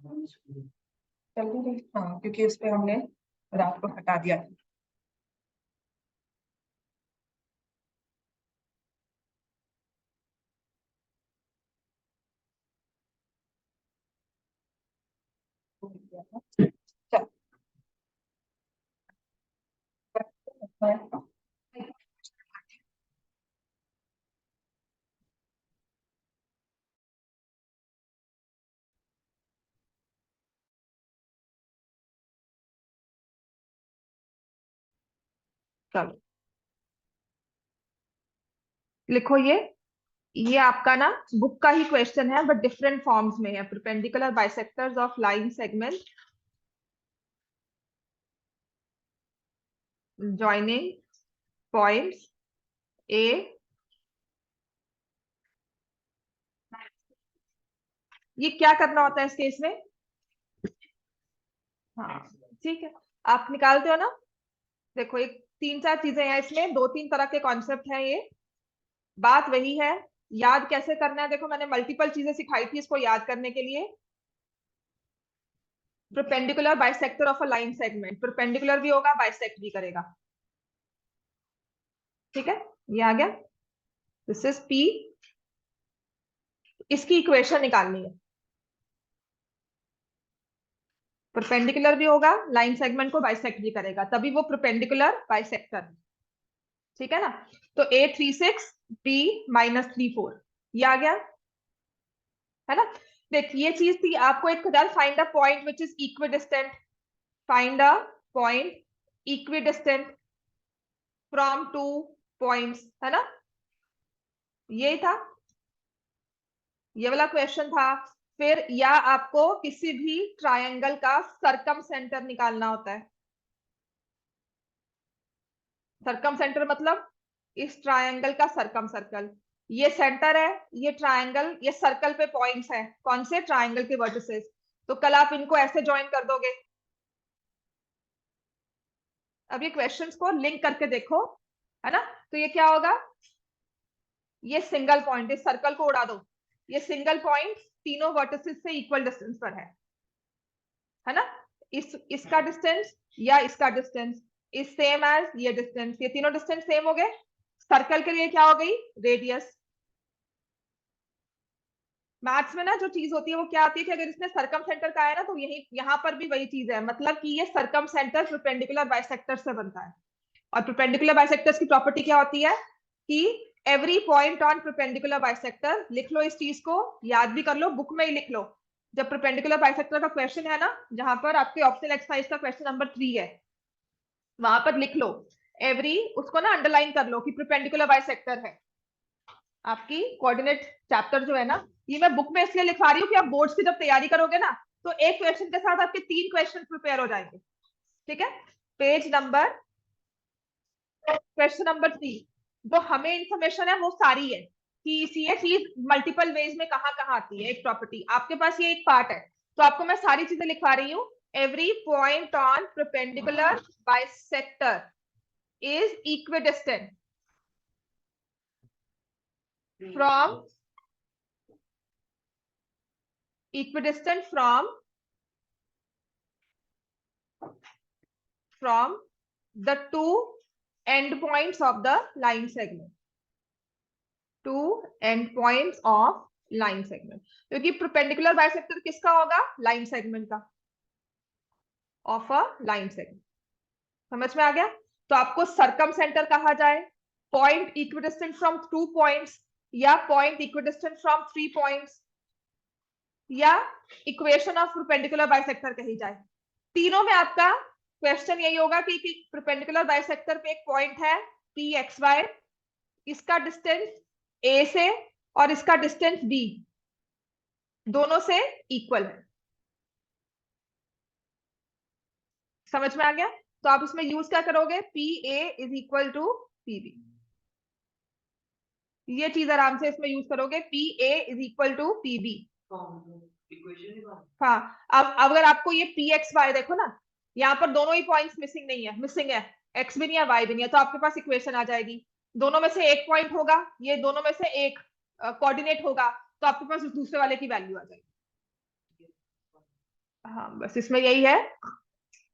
चल रही हाँ, क्योंकि उस पे हमने रात को हटा दिया था। चल चलो लिखो ये आपका ना बुक का ही क्वेश्चन है बट डिफरेंट फॉर्म्स में है। Perpendicular bisectors of line segment joining points A. ये क्या करना होता है इस केस में? हाँ ठीक है, आप निकालते हो ना। देखो एक तीन चार चीजें हैं इसमें, दो तीन तरह के कॉन्सेप्ट हैं ये। बात वही है, याद कैसे करना है। देखो मैंने मल्टीपल चीजें सिखाई थी इसको याद करने के लिए। Perpendicular bisector of a line segment, perpendicular भी होगा बाइसेक्ट भी करेगा। ठीक है, ये आ गया। दिस इज पी, इसकी इक्वेशन निकालनी है। परपेंडिकुलर भी होगा, लाइन सेगमेंट को बाइसेक्ट भी करेगा, तभी वो परपेंडिकुलर बाइसेक्टर है। ठीक है ना। तो A36 B -34 ये आ गया है ना। देख ये चीज थी, आपको एक find a point which is equidistant, find a point equidistant from two points, है ना। यही था, ये वाला क्वेश्चन था। फिर या आपको किसी भी ट्रायंगल का सरकम सेंटर निकालना होता है। सरकम सेंटर मतलब इस ट्रायंगल का सरकम सर्कल, ये सेंटर है, ये ट्रायंगल, ये सर्कल पे पॉइंट्स हैं, कौन से? ट्रायंगल के वर्टिसेस। तो कल आप इनको ऐसे ज्वाइन कर दोगे। अब ये क्वेश्चंस को लिंक करके देखो, है ना। तो ये क्या होगा, ये सिंगल पॉइंट, इस सर्कल को उड़ा दो। ये सिंगल पॉइंट तीनों वर्टिसेस से इक्वल डिस्टेंस पर है ना। इसका डिस्टेंस या इसका डिस्टेंस इज सेम एज ये डिस्टेंस, ये तीनों डिस्टेंस सेम हो गए। सर्कल के लिए क्या हो गई? रेडियस। मैथ्स में ना जो चीज होती है वो क्या आती है कि अगर इसने सरकम सेंटर का है ना, तो यही यहाँ पर भी वही चीज है, मतलब कि ये सरकम सेंटर परपेंडिकुलर बाइसेक्टर से बनता है। और परपेंडिकुलर बाइसेक्टर्स की प्रॉपर्टी क्या होती है कि every point on perpendicular bisector, लिख लो इस चीज को, याद भी कर लो, बुक में ही लिख लो। जब परपेंडिकुलर बाइसेक्टर का क्वेश्चन है ना, जहां पर आपके ऑप्शनल एक्सरसाइज का क्वेश्चन नंबर 3 है, वहां पर लिख लो एवरी, उसको ना अंडरलाइन कर लो कि परपेंडिकुलर बाइसेक्टर है। आपकी कोऑर्डिनेट चैप्टर जो है ना, ये मैं बुक में इसलिए लिखवा रही हूँ कि आप बोर्ड्स की जब तैयारी करोगे ना, तो एक क्वेश्चन के साथ आपके 3 क्वेश्चन प्रिपेयर हो जाएंगे। ठीक है, पेज नंबर, क्वेश्चन नंबर 3, जो हमें इंफॉर्मेशन है वो सारी है कि ये चीज मल्टीपल वेज में कहाँ कहाँ आती है। एक प्रॉपर्टी आपके पास, ये एक पार्ट है, तो आपको मैं सारी चीजें लिखवा रही हूँ। Every point on perpendicular bisector is equidistant from, equidistant from the two endpoints of the line segment, two endpoints of line segment। क्योंकि परपेंडिकुलर बाइसेक्टर किसका होगा? लाइन सेगमेंट का, ऑफ अ लाइन सेगमेंट। समझ में आ गया। तो आपको सरकम सेंटर कहा जाए, point equidistant from two points, या point equidistant from three points, या इक्वेशन ऑफ परपेंडिकुलर बाइसेक्टर कही जाए। तीनों में आपका क्वेश्चन यही होगा कि परपेंडिकुलर बाइसेक्टर पे एक पॉइंट है पी एक्स वाई, इसका डिस्टेंस ए से और इसका डिस्टेंस बी दोनों से इक्वल है। समझ में आ गया। तो आप इसमें यूज क्या करोगे? P A is equal to P B, ये चीज आराम से इसमें यूज करोगे, P A is equal to P B. हाँ, अब अगर आपको ये पी एक्स वाई देखो ना, यहाँ पर दोनों ही पॉइंट्स मिसिंग नहीं है, मिसिंग है, एक्स भी नहीं है वाई भी नहीं है, तो आपके पास इक्वेशन आ जाएगी। दोनों में से एक पॉइंट होगा, ये दोनों में से एक कोऑर्डिनेट होगा, तो आपके पास उस दूसरे वाले की वैल्यू आ जाएगी। हाँ बस इसमें यही है,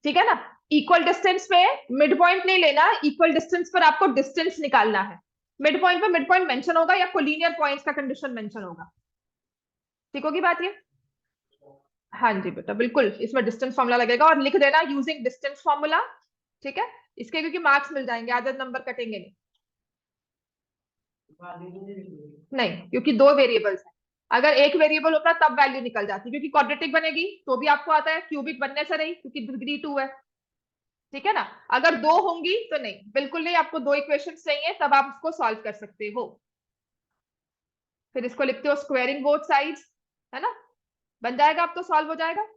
ठीक है ना। इक्वल डिस्टेंस पे मिड पॉइंट नहीं लेना, इक्वल डिस्टेंस पर आपको डिस्टेंस निकालना है। मिड पॉइंट पे मिड पॉइंट मेंशन होगा या कोलिनियर पॉइंट्स का कंडीशन मेंशन होगा। ठीक होगी बात ये। हाँ जी बेटा बिल्कुल, इसमें डिस्टेंस फॉर्मूला लगेगा और लिख देना यूजिंग डिस्टेंस फॉर्मूला। ठीक है, इसके क्योंकि मार्क्स मिल जाएंगे, आधे नंबर कटेंगे नहीं। नहीं, क्योंकि दो वेरिएबल्स हैं। अगर एक वेरिएबल होता तब वैल्यू निकल जाती, क्योंकि क्वाड्रेटिक बनेगी तो भी आपको आता है, क्यूबिक बनने से नहीं क्योंकि डिग्री 2 है। ठीक है ना। अगर दो होंगी तो नहीं, बिल्कुल नहीं, आपको दो इक्वेशन चाहिए तब आप इसको सॉल्व कर सकते हो। फिर इसको लिखते हो स्क्वायरिंग बोथ साइड्स, है ना, बन जाएगा, अब तो सॉल्व हो जाएगा।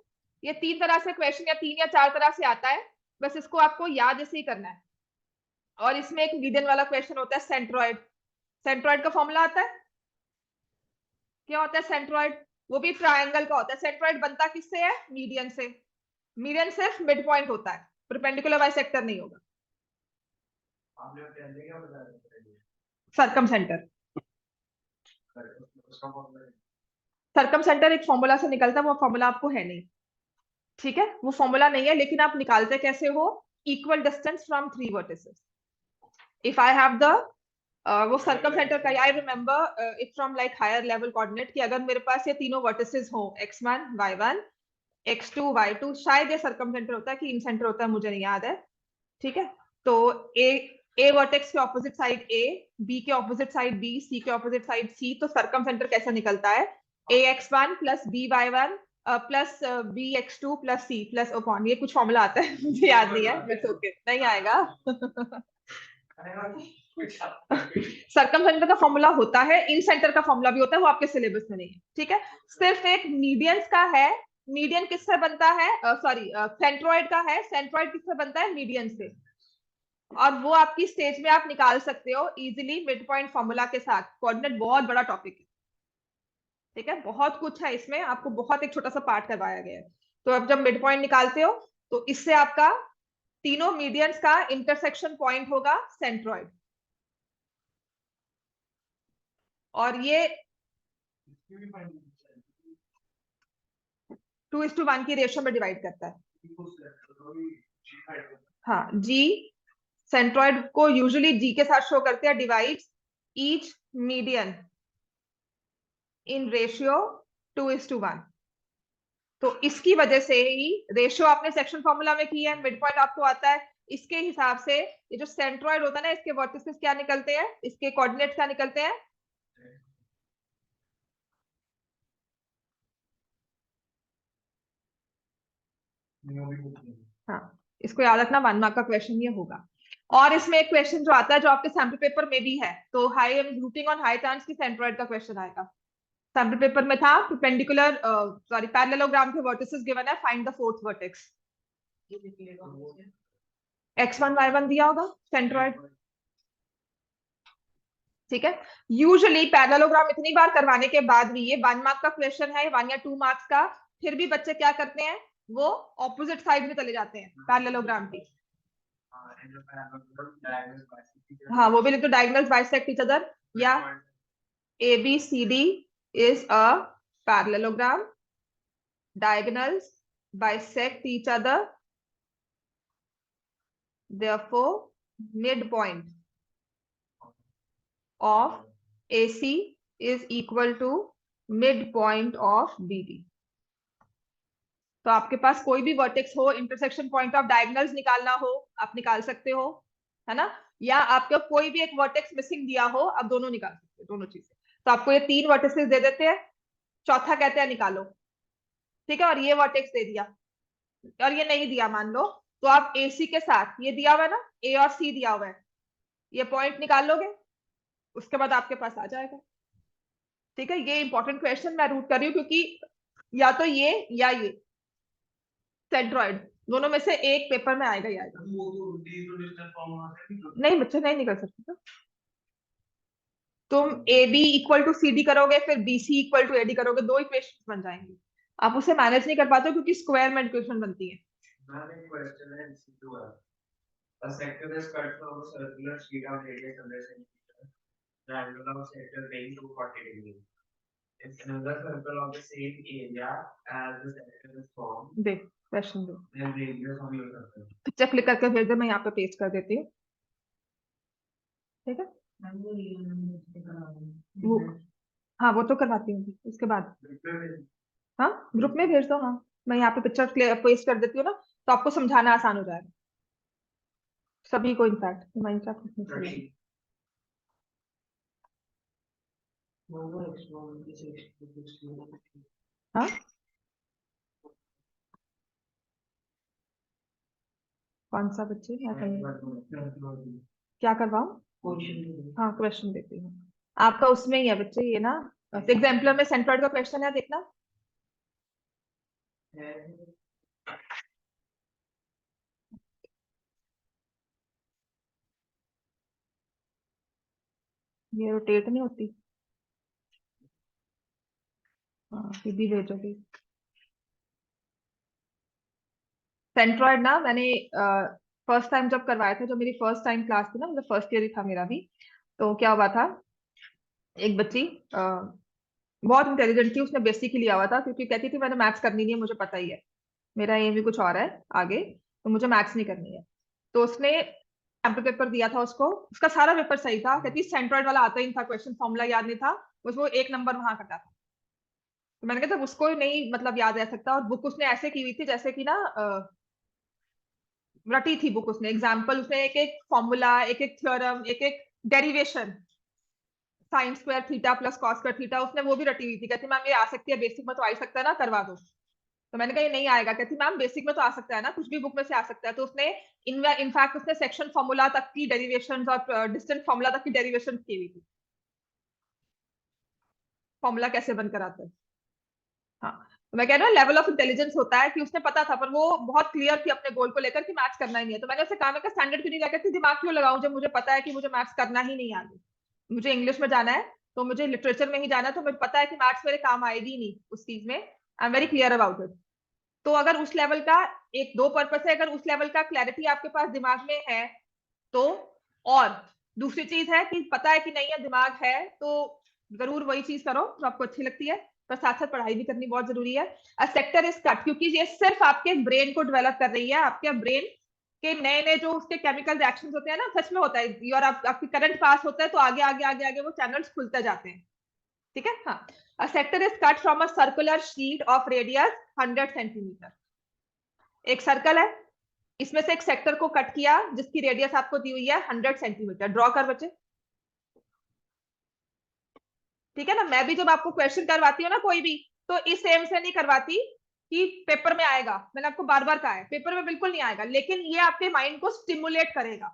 ये तीन तरह से क्वेश्चन या तीन या चार तरह से आता है, बस इसको आपको याद ऐसे ही करना है। और इसमें एक मीडियन वाला क्वेश्चन होता है सेंट्रॉइड। सेंट्रॉइड का फॉर्मूला आता है, क्या होता है सेंट्रॉइड? वो भी ट्रायंगल का होता है। सेंट्रॉइड बनता किससे है? मीडियन से। मीडियन सिर्फ मिड पॉइंट होता है, परपेंडिकुलर बाइसेक्टर नहीं होगा। सर्कम सेंटर, सर्कम सेंटर एक फॉर्मूला से निकलता है, वो फॉर्मूला आपको है नहीं। ठीक है, वो फॉर्मूला नहीं है, लेकिन आप निकालते कैसे हो? Equal distance from three vertices. If I have the वो सर्कम सेंटर का I remember it from like higher level coordinate, कि अगर मेरे पास ये तीनों वर्टिसेस हो x1 y1 x2 y2, शायद ये सर्कम सेंटर होता है कि इन सेंटर होता है, मुझे नहीं याद है। ठीक है, तो ए वर्टेक्स के ऑपोजिट साइड ए, बी के ऑपोजिट साइड बी, सी के ऑपोजिट साइड सी, तो सर्कम सेंटर कैसा निकलता है? A x one plus b y one plus b x two plus c plus upon, ये कुछ फॉर्मूला आता है मुझे याद नहीं है, बट ओके नहीं आएगा। सर्कम सेंटर का फॉर्मूला होता है, इन सेंटर का फॉर्मूला भी होता है, वो आपके सिलेबस में नहीं है। ठीक है, सिर्फ एक मीडियंस का है। मीडियन किससे बनता है? सॉरी, सेंट्रोइड का है। सेंट्रोइड किससे बनता है? मीडियन से। और वो आपकी स्टेज में आप निकाल सकते हो इजीली मिड पॉइंट फॉर्मूला के साथ। कोऑर्डिनेट बहुत बड़ा टॉपिक है, ठीक है, बहुत कुछ है इसमें, आपको बहुत एक छोटा सा पार्ट करवाया गया है। तो अब जब मिड पॉइंट निकालते हो तो इससे आपका तीनों मीडियंस का इंटरसेक्शन पॉइंट होगा सेंट्रॉइड, और ये 2:1 की रेशियो में डिवाइड करता है। हाँ जी, सेंट्रॉइड को यूजुअली जी के साथ शो करते हैं, divides each median in ratio 2:1। तो इसकी वजह से ही रेशियो आपने सेक्शन फॉर्मूला में की है, मिड पॉइंट आपको आता है, इसके हिसाब से ये जो सेंट्रॉइड होता है ना, इसके वर्टिसेस क्या निकलते हैं, इसके कोऑर्डिनेट्स क्या निकलते हैं? हाँ, इसको याद रखना, 1 मार्क का क्वेश्चन ये होगा। और इसमें एक क्वेश्चन जो आता है, जो आपके सैम्पल पेपर में भी है, तो high routing on high chance की सेंट्रॉइड का क्वेश्चन आएगा। सैम्पल पेपर में था परपेंडिकुलर सॉरी पैरेललोग्राम के वर्टिसेस गिवन है, find the fourth vertex. x1 y1 दिया होगा सेंट्रॉइड। ठीक है, यूजुअली पैरेललोग्राम इतनी बार करवाने के बाद भी, ये 1 मार्क का क्वेश्चन है, 1 या 2 मार्क्स का, फिर भी बच्चे क्या करते हैं, वो ऑपोजिट साइड में चले जाते हैं पैरेललोग्राम की। हाँ, वो भी लिख दो, डायगोनल्स बाइसेक्ट ईच अदर, या ABCD is a parallelogram, diagonals bisect each other, therefore midpoint of AC is equal to midpoint of BD। तो आपके पास कोई भी वर्टेक्स हो, इंटरसेक्शन पॉइंट ऑफ डायगोनल्स निकालना हो, आप निकाल सकते हो, है ना, या आपको कोई भी एक वर्टेक्स मिसिंग दिया हो, आप दोनों निकाल सकते हो, दोनों चीजें। तो आपको ये तीन वर्टेक्सेस दे देते हैं, चौथा कहते हैं निकालो। ठीक है, और ये वर्टेक्स दे दिया और ये नहीं दिया मान लो, तो आप AC के साथ, ये दिया हुआ है ना, A और C दिया हुआ है, ये पॉइंट निकाल लोगे, उसके बाद आपके पास आ जाएगा। ठीक है, ये इंपॉर्टेंट क्वेश्चन मैं रूट कर रही हूँ, क्योंकि या तो ये या ये सेंट्रॉइड, दोनों में से एक पेपर में आएगा ही आएगा। नहीं बच्चे नहीं निकल सकते, तो तुम AB इक्वल टू CD करोगे, फिर BC इक्वल टू AD करोगे, दो इक्वेशन बन जाएंगे। आप उसे मैनेज नहीं कर पाते हो, क्योंकि स्क्वायर में इक्वेशन बनती है। A sector is cut from a circular sheet of radius 100 centimeter. The angle of sector being 240 degrees. If another circle of the same area as the sector is formed, देख question they, then radius of your circle. Picture click करके भेज दे, मैं यहाँ पे paste कर देती हूँ, ठीक है। वो हाँ वो तो करवाती हूँ उसके बाद, हाँ ग्रुप में भेज दो, हाँ मैं यहाँ पे पिक्चर पेस्ट कर देती हूँ ना, तो आपको समझाना आसान हो जाएगा सभी को, इनफैक्ट माइनक्राफ्ट। हाँ कौन सा बच्चे क्या करवाऊँ? हाँ क्वेश्चन देती हूँ, आपका उसमें ही है बच्चे ये ना, एग्जाम्पलर में सेंट्रॉइड का क्वेश्चन है, देखना। ये रोटेट नहीं होती, हाँ सीधी भेजोगी। सेंट्रॉइड ना मैंने फर्स्ट टाइम जब करवाया था, जो मेरी फर्स्ट टाइम क्लास थी ना, मतलब फर्स्ट ईयर ही था मेरा भी, तो क्या हुआ था, एक बच्ची बहुत इंटेलिजेंट थी, उसने बेसिक ही लिया हुआ था, क्योंकि कहती थी मैंने मैथ्स करनी नहीं है, मुझे पता ही है, मेरा एम भी कुछ और है आगे, तो मुझे मैथ्स नहीं करनी है। तो उसने सैम्पल पेपर दिया था उसको, उसका सारा पेपर सही था, कहती सेंट्रॉइड वाला आता ही नहीं था, क्वेश्चन फॉर्मूला याद नहीं था, उसको 1 नंबर वहां कटा था। तो मैंने कहा था उसको नहीं मतलब याद रह सकता, और बुक उसने ऐसे की हुई थी जैसे कि ना रटी थी बुक उसने, एग्जाम्पल उसने एक एक फॉर्मूला, एक एक थ्योरम, एक एक derivation, sine square theta plus cos square theta, उसने वो भी रटी हुई थी। कहती मैम ये आ सकती है बेसिक में, तो आ ही सकता है ना, करवा दो। तो मैंने कहा ये नहीं आएगा, कहती मैम बेसिक में तो आ सकता है ना, कुछ भी बुक में से आ सकता है। तो उसने इनफैक्ट उसने सेक्शन फॉर्मूला तक की डेरिवेशन और डिस्टेंस फॉर्मूला तक की डेरिवेशन की हुई थी, फॉर्मूला कैसे बनकर आता है। हाँ तो मैं कह रहा हूँ लेवल ऑफ इंटेलिजेंस होता है कि उसने पता था, पर वो बहुत क्लियर थी अपने गोल को लेकर कि मैथ्स करना ही नहीं है। तो मैंने उसे कहा, मैं स्टैंडर्ड क्यों नहीं लगाती, दिमाग क्यों लगाऊं, जब मुझे पता है कि मुझे मैथ्स करना ही नहीं आगे, मुझे इंग्लिश में जाना है, तो मुझे लिटरेचर में ही जाना है, तो मुझे पता है कि मैथ्स मेरे काम आएगी नहीं उस चीज में, I am very clear about it. तो अगर उस लेवल का, एक दो पर्पस है, अगर उस लेवल का क्लैरिटी आपके पास दिमाग में है तो, और दूसरी चीज है कि पता है कि नहीं है दिमाग है, तो जरूर वही चीज करो जो आपको अच्छी लगती है, पर साथ साथ पढ़ाई भी करनी बहुत जरूरी है। अ सेक्टर इज कट, क्योंकि ये सिर्फ आपके ब्रेन को डेवलप कर रही है, आपके ब्रेन के नए नए जो उसके केमिकल रिएक्शन होते हैं ना, सच में होता है, और आपकी करंट पास होता है तो आगे आगे आगे आगे वो चैनल्स खुलते जाते हैं, ठीक है। हाँ, a sector is cut from a circular sheet of radius 100 centimetre. एक सर्कल है, इसमें से एक सेक्टर को कट किया जिसकी रेडियस आपको दी हुई है 100 सेंटीमीटर, ड्रॉ कर बच्चे, ठीक है ना। मैं भी जब आपको क्वेश्चन करवाती हूँ ना कोई भी, तो इस एम से नहीं करवाती कि पेपर में आएगा, मैंने आपको बार बार कहा है पेपर में बिल्कुल नहीं आएगा, लेकिन ये आपके माइंड को स्टिमुलेट करेगा,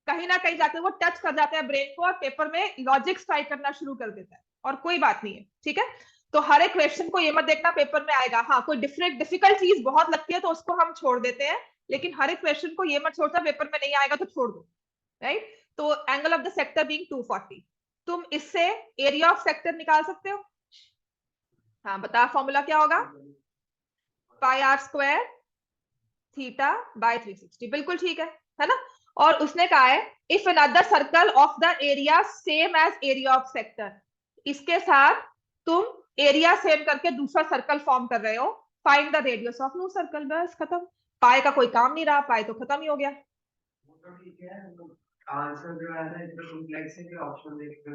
कहीं ना कहीं जाके वो टच कर जाता है ब्रेन को, और पेपर में लॉजिक स्ट्राइक करना शुरू कर देता है, और कोई बात नहीं है, ठीक है। तो हर एक क्वेश्चन को ये मत देखना पेपर में आएगा, हाँ कोई डिफरेंट डिफिकल्ट चीज बहुत लगती है तो उसको हम छोड़ देते हैं, लेकिन हर एक क्वेश्चन को ये मत सोचना पेपर में नहीं आएगा तो छोड़ दो, राइट। तो angle of the sector being 240, तुम इससे एरिया ऑफ सेक्टर निकाल सकते हो। हाँ बता, फॉर्मूला क्या होगा, pi r square theta by 360, बिल्कुल ठीक है ना। और उसने कहा है if another circle of the area same as area of sector, इसके साथ तुम एरिया सेम करके दूसरा सर्कल फॉर्म कर रहे हो, find the radius of new circle, बस खत्म। पाए का कोई काम नहीं रहा, पाए तो खत्म ही हो गया। वो तो ठीक है, आंसर जो है ना इतना कॉम्प्लेक्स है कि ऑप्शन देखकर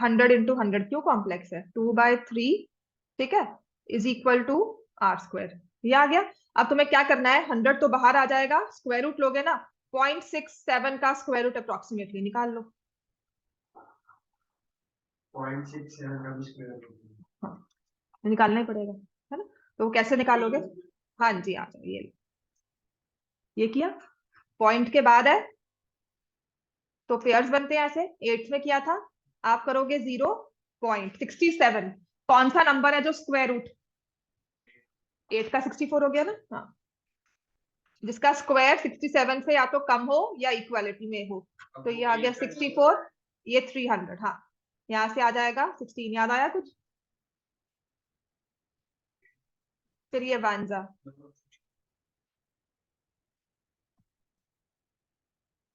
100 × 100 क्यों कॉम्प्लेक्स है, 2/3, ठीक है, is equal to r square, ये आ गया। अब तुम्हें क्या करना है, 100 तो बाहर आ जाएगा, स्क्वायर रूट लोगे ना, 0.67 का स्क्वायर रूट अप्रोक्सीमेटली निकाल लो। 0.67 का भी स्क्वायर रूट। हाँ निकालना ही पड़ेगा, है ना। तो वो कैसे निकालोगे, हाँ जी आ जाओ, ये किया, पॉइंट के बाद है तो पेयर्स बनते हैं ऐसे, 8 में किया था, आप करोगे 0.67, कौन सा नंबर है जो स्क्वायर रूट, 8 का 64 हो गया ना, हाँ, जिसका स्क्वायर 67 से या तो कम हो या इक्वालिटी में हो, तो ये आ गया 64, ये 300, हाँ यहाँ से आ जाएगा 16, याद आया कुछ, फिर ये वांजा,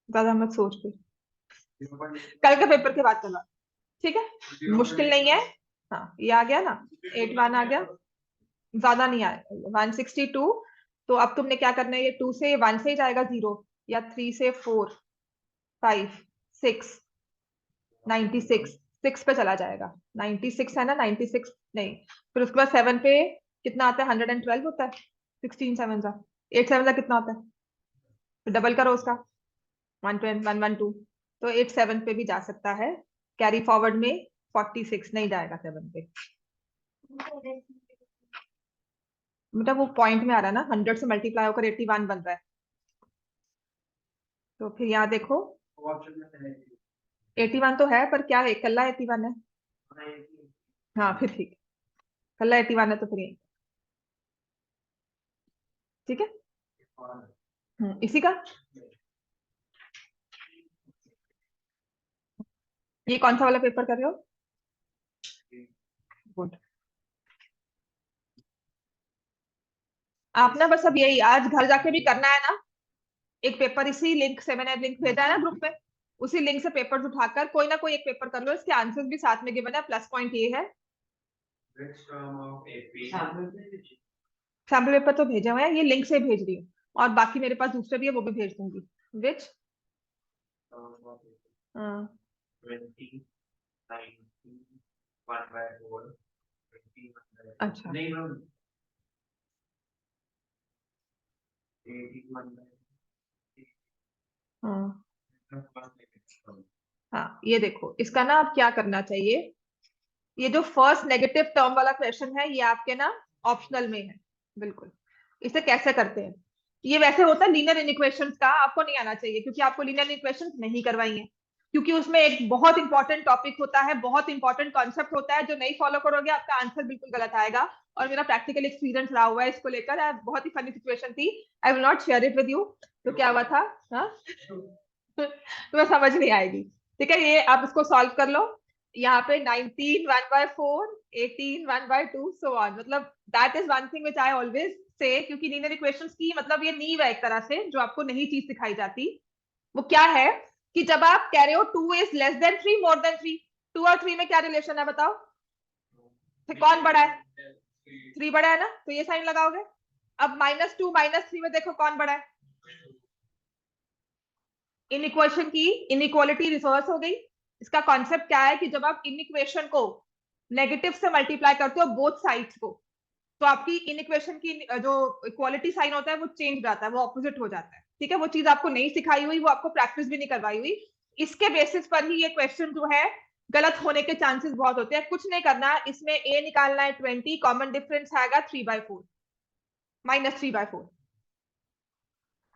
ज्यादा मत सोच, फिर कल के पेपर के बाद चला, ठीक है, मुश्किल नहीं है, हाँ ये आ गया ना, 81 आ गया, ज्यादा नहीं आया, 162। तो अब तुमने क्या करना है, ये 2 से 1 से ही जाएगा 0, या 3 से 4 5 6 96 6 पे चला जाएगा, 96 है ना, 96 नहीं, फिर उसके बाद 7 पे कितना आता है, 112 होता है, 16 7 सा 8 7 सा कितना होता है, तो डबल करो उसका, 112 तो 87 पे भी जा सकता है, कैरी फॉरवर्ड में 46 नहीं जाएगा 7 पे। मतलब वो पॉइंट में आ रहा है ना, 100 से मल्टीप्लाई होकर 81 बन रहा है। तो फिर यहाँ देखो, ऑप्शन में है 81 तो है, पर क्या है, कल्ला 81 है। हाँ फिर ठीक, कल्ला 81 है तो फिर ये ठीक है। इसी का, ये कौन सा वाला पेपर कर रहे हो? गुड। आप ना बस अब यही आज घर जाके भी करना है ना, एक पेपर इसी लिंक से, मैंने लिंक भेजा है ना ग्रुप में, उसी लिंक से पेपर्स उठाकर कोई ना कोई एक पेपर कर लो, इसके आंसर्स भी साथ में गिवन है, प्लस पॉइंट ये है। सैम्पल पेपर तो भेजे हुए हैं, ये लिंक से भेज रही हूँ, और बाकी मेरे पास दूसरे भी है, वो भी भेज दूंगी। विच अच्छा हाँ हाँ, ये देखो इसका ना अब क्या करना चाहिए, ये जो फर्स्ट नेगेटिव टर्म वाला क्वेश्चन है, ये आपके ना ऑप्शनल में है, बिल्कुल। इसे कैसे करते हैं, ये वैसे होता है लीनियर इनइक्वेशंस का, आपको नहीं आना चाहिए, क्योंकि आपको लीनियर इनइक्वेशंस नहीं करवाई है, क्योंकि उसमें एक बहुत इंपॉर्टेंट टॉपिक होता है, बहुत इंपॉर्टेंट कॉन्सेप्ट होता है, जो नहीं फॉलो करोगे आपका आंसर बिल्कुल गलत आएगा। और मेरा प्रैक्टिकल एक्सपीरियंस रहा हुआ है इसको लेकर, बहुत ही फनी सिचुएशन थी, I will not share it with you. तो क्या हुआ था, हाँ तुम्हें समझ नहीं आएगी, ठीक है, ये आप इसको सॉल्व कर लो। यहाँ पे 19 1/4, 18 1/2, सो ऑन, मतलब that is one thing which I always say, क्योंकि लीनियर इक्वेशंस की मतलब ये नींव है एक तरह से, जो आपको नई चीज सिखाई जाती। वो क्या है कि जब आप कह रहे हो 2 is less than 3 more than 3, 2 और 3 में क्या रिलेशन है बताओ, तो कौन बड़ा है, 3 बड़ा है ना, तो ये साइन लगाओगे। अब -2 -3 में देखो कौन बड़ा है, इन इक्वेशन की इनइक्वालिटी रिवर्स हो गई। इसका कॉन्सेप्ट क्या है कि जब आप इन इक्वेशन को नेगेटिव से मल्टीप्लाई करते हो बोथ साइड्स को, तो आपकी इन इक्वेशन की जो इक्वालिटी साइन होता है वो चेंज हो जाता है, वो ऑपोजिट हो जाता है, ठीक है। वो चीज आपको नहीं सिखाई हुई, वो आपको प्रैक्टिस भी नहीं करवाई हुई, इसके बेसिस पर ही ये क्वेश्चन जो है गलत होने के चांसेस बहुत होते हैं। कुछ नहीं करना है इसमें, ए निकालना है 20, कॉमन डिफरेंस आएगा 3/4 -3/4।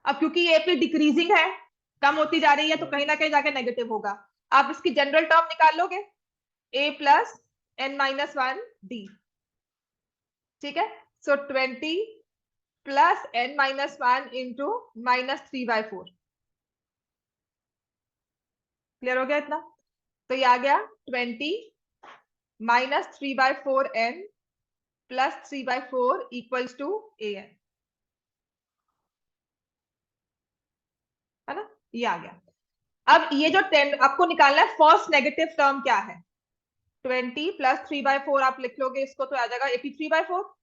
अब क्योंकि ये पे डिक्रीजिंग है, कम होती जा रही है, तो कहीं ना कहीं जाके नेगेटिव होगा। आप इसकी जनरल टर्म निकाल लोगे, a प्लस n-1 d, ठीक है। सो 20 प्लस n-1 इंटू -3/4, क्लियर हो गया इतना। तो ये आ गया 20 -3/4n plus 3/4 equals to an, है ना, ये आ गया। अब ये जो 10 आपको निकालना है, फर्स्ट नेगेटिव टर्म क्या है, 20 प्लस 3/4 आप लिख लोगे इसको, तो आ जाएगा 83/4,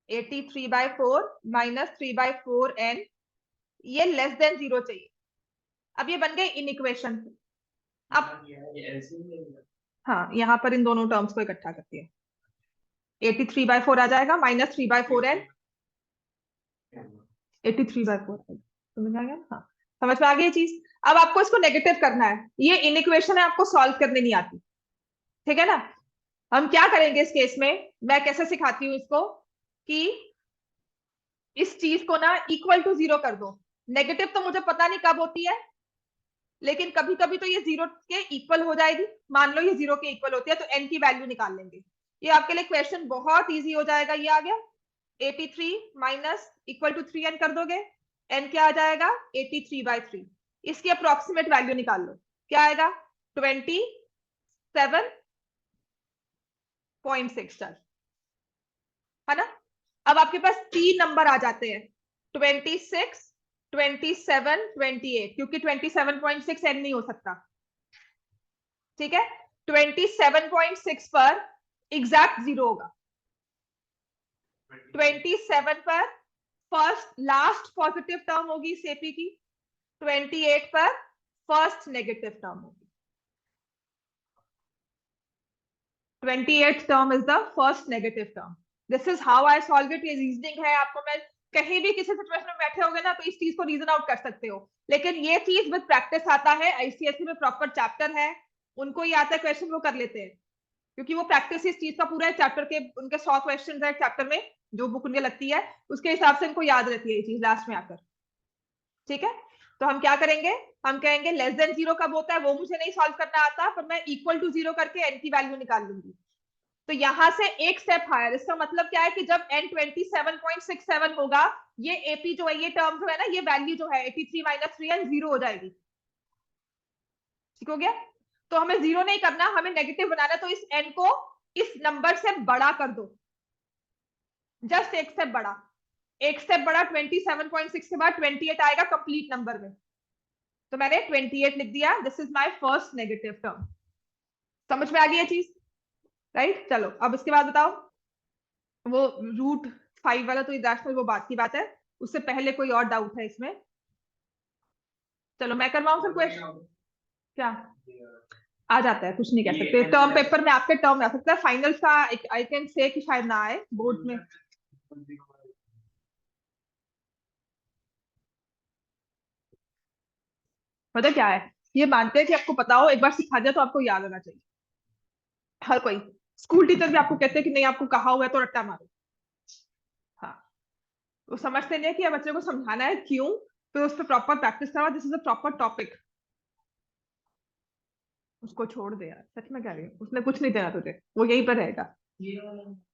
83/4 -3/4n, ये लेस देन 0 चाहिए। अब ये बन गए इन इक्वेशन। अब हाँ, यहाँ पर इन दोनों टर्म्स को इकट्ठा करती है, 83/4 आ जाएगा -3/4n, 83/4 समझ आ गया, हाँ समझ में आ गई ये चीज। अब आपको इसको नेगेटिव करना है, ये इन इक्वेशन है, आपको सॉल्व करने नहीं आती, ठीक है ना। हम क्या करेंगे इस केस में, मैं कैसे सिखाती हूँ इसको, कि इस चीज को ना इक्वल टू 0 कर दो। नेगेटिव तो मुझे पता नहीं कब होती है, लेकिन कभी कभी तो ये 0 के इक्वल हो जाएगी, मान लो ये 0 के इक्वल होती है, तो n की वैल्यू निकाल लेंगे। ये आपके लिए क्वेश्चन बहुत इजी हो जाएगा, ये आ गया 83 माइनस इक्वल टू 3n कर दोगे, n क्या आ जाएगा 83/3, इसकी अप्रोक्सीमेट वैल्यू निकाल लो, क्या आएगा 27.6, है ना। अब आपके पास 3 नंबर आ जाते हैं, 26 27 28, क्योंकि 27.6 n नहीं हो सकता, ठीक है। 27.6 पर एग्जैक्ट 0 होगा। 27 पर फर्स्ट लास्ट पॉजिटिव टर्म होगी इस एपी की, 28 पर फर्स्ट नेगेटिव टर्म होगी। 28th term is the first negative term. This is how I solve it. ये रीजनिंग है, आपको मैं कहीं भी किसी सिचुएशन में बैठे होगे ना तो इस चीज को रीजन आउट कर सकते हो, लेकिन ये चीज विद प्रैक्टिस आता है। आईसीएसई में प्रॉपर चैप्टर है, उनको ही आता है क्वेश्चन, वो कर लेते हैं क्योंकि वो प्रैक्टिस इस चीज का पूरा है। चैप्टर के उनके 100 क्वेश्चन है चैप्टर में, जो बुक उनके लगती है उसके हिसाब से इनको याद रहती है ये चीज लास्ट में आकर। ठीक है, तो हम क्या करेंगे, हम कहेंगे लेस देन 0 कब होता है वो मुझे नहीं सॉल्व करना आता, पर मैं इक्वल टू 0 करके एन की वैल्यू निकाल लूंगी। तो यहां से एक स्टेप हायर, इसका मतलब क्या है कि जब n 27.67 होगा, ये एपी जो है, ये टर्म जो है ना, ये वैल्यू जो है 83 माइनस 3n 0 हो जाएगी। ठीक हो गया? तो हमें 0 नहीं करना, हमें नेगेटिव बनाना, तो इस n को इस नंबर से बड़ा कर दो, जस्ट एक स्टेप बड़ा। एक स्टेप बड़ा 27.6 के बाद 28 आएगा कंप्लीट नंबर में, तो मैंने 28 लिख दिया। This is my first negative term. समझ में आ गई ये चीज, राइट? चलो अब इसके बाद बताओ, वो √5 वाला तो इरेशनल, वो बात की बात है, उससे पहले कोई और डाउट है इसमें? चलो मैं करवाऊं फिर क्वेश्चन। क्या आ जाता है, कुछ नहीं कह सकते, टर्म पेपर में आपके टर्म में आ सकता है, फाइनल का आई कैन से कि शायद ना आए बोर्ड में। पता क्या है, ये मानते हैं कि आपको पता हो, एक बार सिखा दिया तो आपको याद होना चाहिए। हर कोई स्कूल टीचर भी आपको कहते हैं कि नहीं आपको कहा हुआ है तो रट्टा मारो। हाँ, वो समझते नहीं है कि बच्चे को समझाना है क्यों, तो उस पर प्रॉपर प्रैक्टिस करवा। This is a proper topic. उसको छोड़ दे यार, सच में कह रही हूँ, उसने कुछ नहीं देना तुझे, वो यहीं पर रहेगा।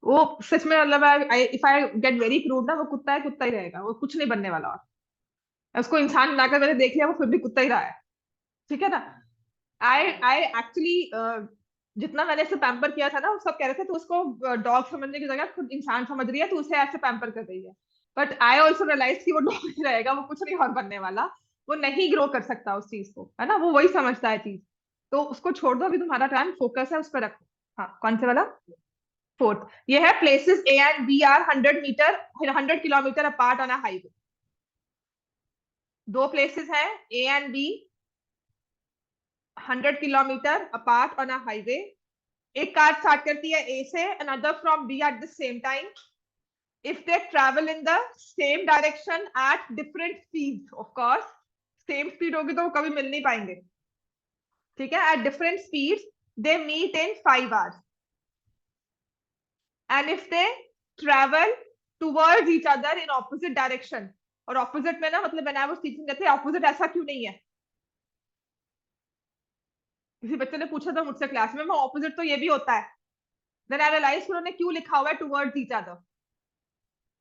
वो सच में मतलब, if I get very crude ना, वो कुत्ता है, कुत्ता ही रहेगा, वो कुछ नहीं बनने वाला। और उसको इंसान बनाकर मैंने देख लिया, वो फिर भी कुत्ता ही रहा है। ठीक है ना? आई आई एक्चुअली जितना मैंने इसे पैम्पर किया था ना, वो सब कह रहे थे तो उसको डॉग समझने की जगह खुद इंसान समझ रही है, तो उसे ऐसे पैम्पर कर रही है। बट आई ऑल्सो रियलाइज कि वो डॉग ही रहेगा, वो कुछ नहीं और बनने वाला। वो नहीं ग्रो कर सकता उस चीज को, है ना? वो वही समझता है चीज। तो उसको छोड़ दो, अभी तुम्हारा टाइम फोकस है उस पर रखो। हाँ, कौन से वाला? फोर्थ। ये है places A and B are 100 metre 100 kilometre apart on a highway. दो प्लेसेस हैं A and B, 100 kilometre apart on a highway. एक कार स्टार्ट करती है ए से, another from B at the same time. If they travel in the same direction at different speed, of course same speed होगी तो वो कभी मिल नहीं पाएंगे। ठीक है, at different speed they meet in 5 hours। And if they travel towards each other in opposite direction, और ऑपोजिट में ना मतलब मैंने वो टीचिंग देते हैं, ऑपोजिट ऐसा क्यों नहीं है? किसी बच्चे ने पूछा था मुझसे क्लास में, ऑपोजिट तो ये भी होता है। देन आई रियलाइज उन्होंने क्यों लिखा हुआ है टूवर्ड्स ईच अदर।